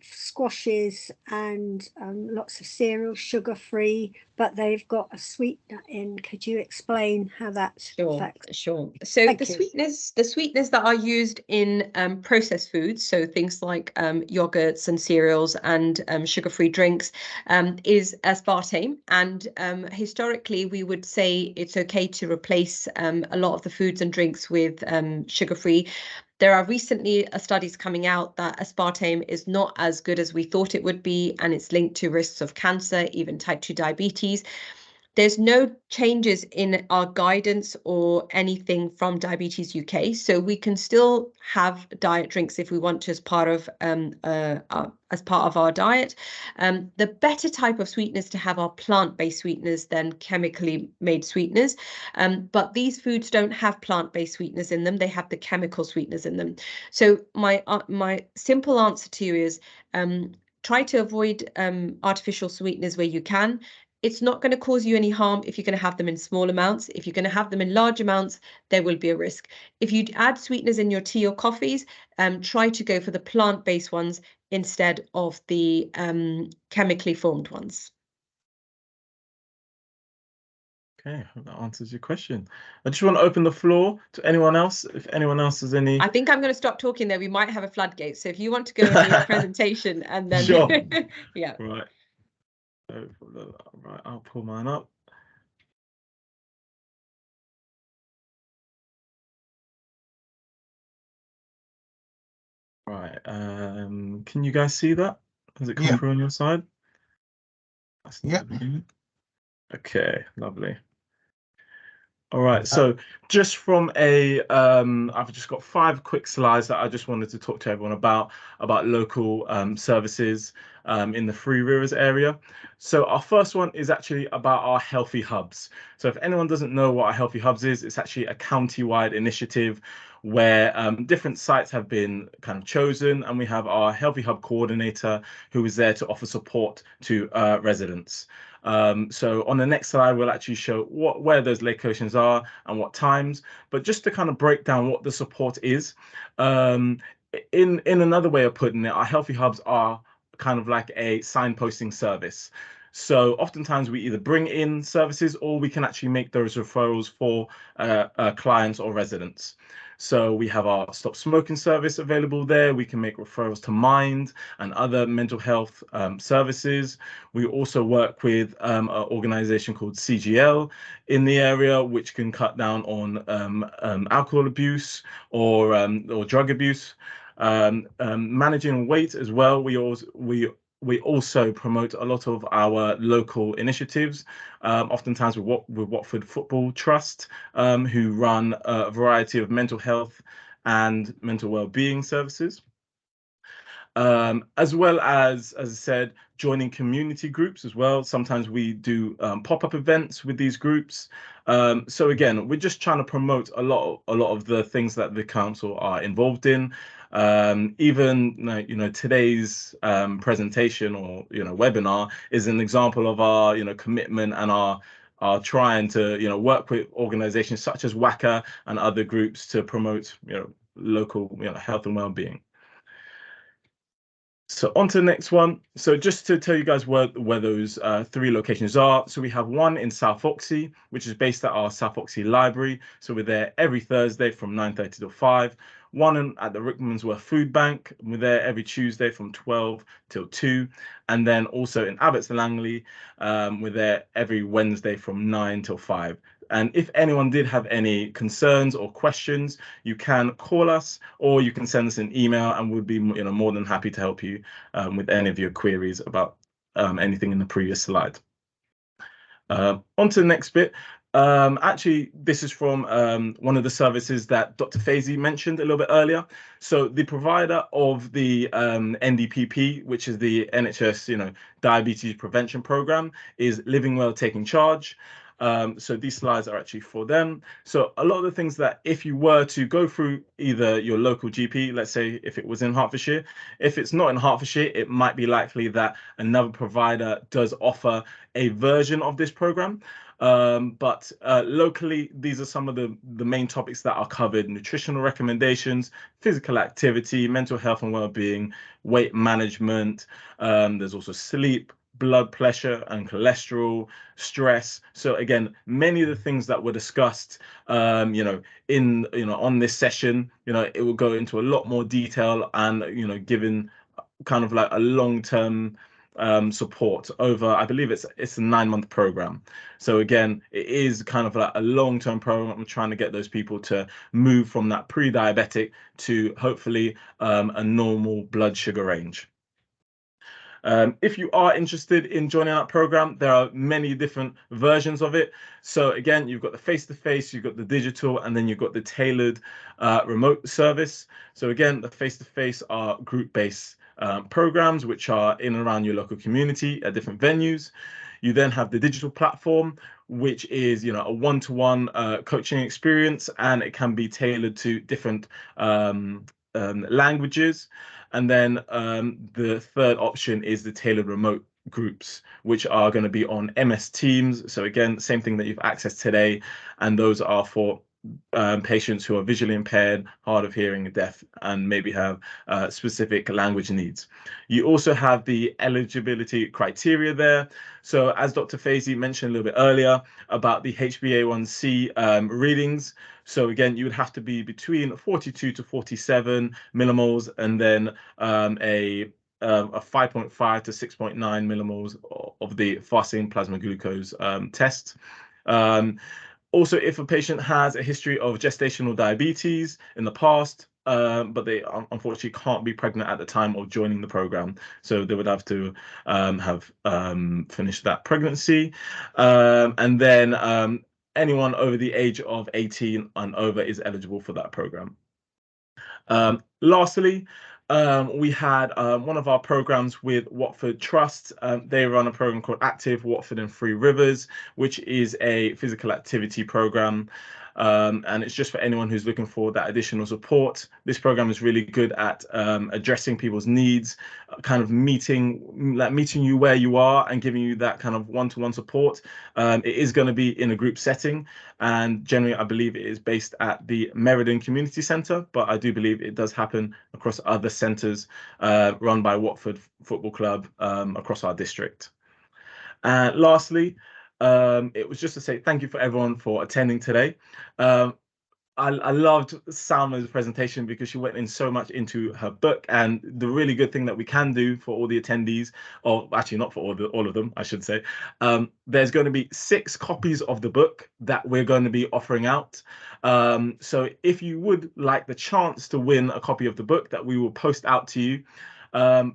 squashes and lots of cereal, sugar-free, but they've got a sweetener in. Could you explain how that affects? Sure. So the sweeteners that are used in processed foods, so things like yogurts and cereals and sugar-free drinks, is aspartame. And historically, we would say it's okay to replace a lot of the foods and drinks with sugar-free. There are recently studies coming out that aspartame is not as good as we thought it would be, and it's linked to risks of cancer, even type 2 diabetes. There's no changes in our guidance or anything from Diabetes UK, so we can still have diet drinks if we want to as part of our diet. The better type of sweeteners to have are plant-based sweeteners than chemically made sweeteners, but these foods don't have plant-based sweeteners in them; they have the chemical sweeteners in them. So my simple answer to you is try to avoid artificial sweeteners where you can. It's not going to cause you any harm if you're going to have them in small amounts. If you're going to have them in large amounts, there will be a risk. If you add sweeteners in your tea or coffees, try to go for the plant-based ones instead of the chemically formed ones. Okay, I hope that answers your question. I just want to open the floor to anyone else. If anyone else has any. I think I'm going to stop talking there. We might have a floodgate. So if you want to go and do your presentation and then. Sure. Yeah. Right. So, right, I'll pull mine up. Right. Can you guys see that? Has it come Yeah. through on your side? That's Yeah. Okay, lovely. All right, so just from a, I've just got 5 quick slides that I just wanted to talk to everyone about local services in the Three Rivers area. So our first one is actually about our Healthy Hubs. So if anyone doesn't know what our Healthy Hubs is, it's actually a county-wide initiative where different sites have been kind of chosen, and we have our Healthy Hub coordinator who is there to offer support to residents. So on the next slide, we'll actually show where those locations are and what times. But just to kind of break down what the support is, in another way of putting it, our Healthy Hubs are kind of like a signposting service. So oftentimes we either bring in services or we can actually make those referrals for clients or residents. So we have our Stop Smoking service available there. We can make referrals to Mind and other mental health services. We also work with an organization called CGL in the area, which can cut down on alcohol abuse or drug abuse. Managing weight as well. We also promote a lot of our local initiatives, oftentimes with Watford Football Trust, who run a variety of mental health and mental well-being services. As well as I said, joining community groups as well. Sometimes we do pop-up events with these groups. So again, we're just trying to promote a lot of the things that the council are involved in. Even today's presentation or webinar is an example of our commitment and our trying to work with organizations such as WACA and other groups to promote local health and well-being. So on to the next one. So just to tell you guys where those 3 locations are. So we have one in South Oxley, which is based at our South Oxley Library. So we're there every Thursday from 9:30 till 5. One at the Rickmansworth Food Bank. We're there every Tuesday from 12 till 2. And then also in Abbots Langley, we're there every Wednesday from 9 till 5. And if anyone did have any concerns or questions, you can call us or you can send us an email, and we'll be more than happy to help you with any of your queries about anything in the previous slide. On to the next bit. Actually, this is from one of the services that Dr. Faizy mentioned a little bit earlier. So the provider of the NDPP, which is the NHS, diabetes prevention program, is Living Well Taking Charge. So these slides are actually for them. So a lot of the things that if you were to go through either your local GP, let's say if it was in Hertfordshire, if it's not in Hertfordshire, it might be likely that another provider does offer a version of this program. But locally, these are some of the main topics that are covered: nutritional recommendations, physical activity, mental health and well-being, weight management. There's also sleep, blood pressure and cholesterol, stress. So again, many of the things that were discussed, on this session, it will go into a lot more detail and, given kind of like a long-term support over, I believe it's a 9-month program. So again, it is kind of like a long-term program. I'm trying to get those people to move from that pre-diabetic to hopefully a normal blood sugar range. If you are interested in joining that program, there are many different versions of it. So again, you've got the face-to-face, you've got the digital, and then you've got the tailored remote service. So again, the face-to-face are group-based programs, which are in and around your local community at different venues. You then have the digital platform, which is a one-to-one coaching experience, and it can be tailored to different languages. And then the third option is the tailored remote groups, which are going to be on MS Teams. So again, same thing that you've accessed today, and those are for patients who are visually impaired, hard of hearing, deaf, and maybe have specific language needs. You also have the eligibility criteria there. So as Dr. Faizy mentioned a little bit earlier about the HbA1c readings. So again, you would have to be between 42 to 47 millimoles, and then a 5.5 to 6.9 millimoles of the fasting plasma glucose test. Also, if a patient has a history of gestational diabetes in the past, but they unfortunately can't be pregnant at the time of joining the program, so they would have to have finished that pregnancy. And then anyone over the age of 18 and over is eligible for that program. Lastly, we had one of our programs with Watford Trust. They run a program called Active Watford and Three Rivers, which is a physical activity program. And it's just for anyone who's looking for that additional support. This program is really good at addressing people's needs, kind of meeting you where you are and giving you that kind of one-to-one support. It is going to be in a group setting, and generally I believe it is based at the Meriden Community Centre, but I do believe it does happen across other centres run by Watford Football Club across our district. And lastly, it was just to say thank you for everyone for attending today. I loved Salma's presentation because she went in so much into her book, and the really good thing that we can do for all the attendees, or actually not for all of them, I should say, there's going to be 6 copies of the book that we're going to be offering out. So if you would like the chance to win a copy of the book that we will post out to you,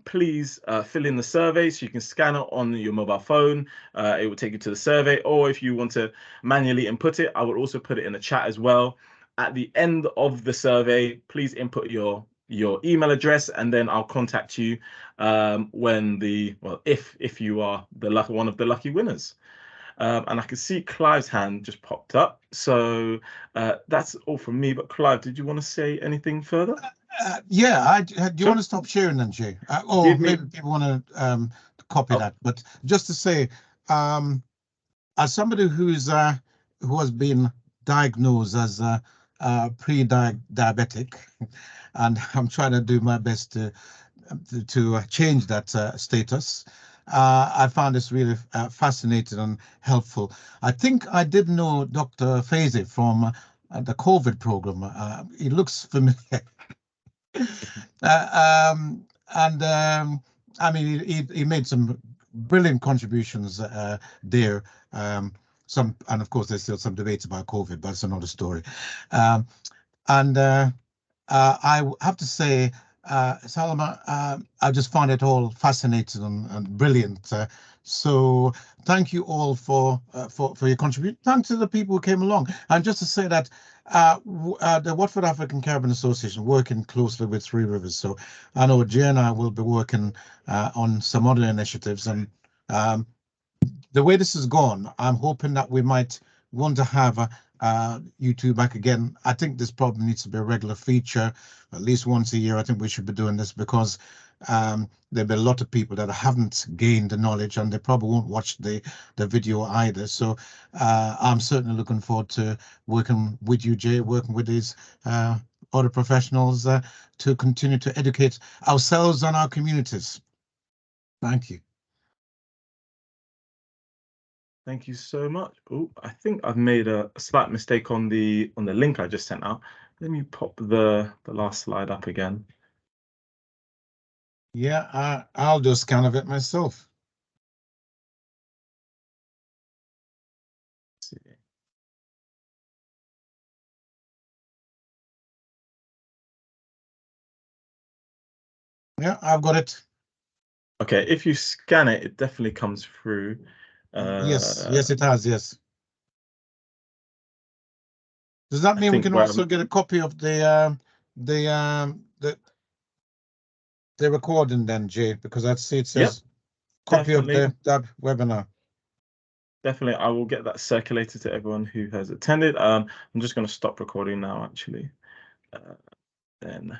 please fill in the survey. So you can scan it on your mobile phone. It will take you to the survey, or if you want to manually input it, I will also put it in the chat as well. At the end of the survey, please input your email address, and then I'll contact you if you are one of the lucky winners. And I can see Clive's hand just popped up. So that's all from me. But Clive, did you want to say anything further? Yeah, do you want to stop sharing then, Jay? Or maybe people want to copy that. But just to say, as somebody who has been diagnosed as pre-diabetic, and I'm trying to do my best to change that status. I found this really fascinating and helpful. I think I did know Dr. Faizy from the COVID program. He looks familiar. I mean, he made some brilliant contributions there. And of course, there's still some debates about COVID, but that's another story. I have to say, Salma, I just found it all fascinating and brilliant. So thank you all for your contribution. Thanks to the people who came along. And just to say that the Watford African Caribbean Association working closely with Three Rivers. So I know Jay and I will be working on some other initiatives. And the way this has gone, I'm hoping that we might want to have you two back again. I think this probably needs to be a regular feature, at least once a year. I think we should be doing this because there'll be a lot of people that haven't gained the knowledge, and they probably won't watch the video either. So I'm certainly looking forward to working with you, Jay, working with these other professionals to continue to educate ourselves and our communities. Thank you. Thank you so much. Oh, I think I've made a slight mistake on the link I just sent out. Let me pop the last slide up again. Yeah, I'll do a scan of it myself. Let's see. Yeah, I've got it. Okay, if you scan it, it definitely comes through. Yes, it has. Yes. Does that mean we can also get a copy of the recording then, Jay? Because I see it says copy of that webinar. Definitely, I will get that circulated to everyone who has attended. I'm just going to stop recording now, actually. Then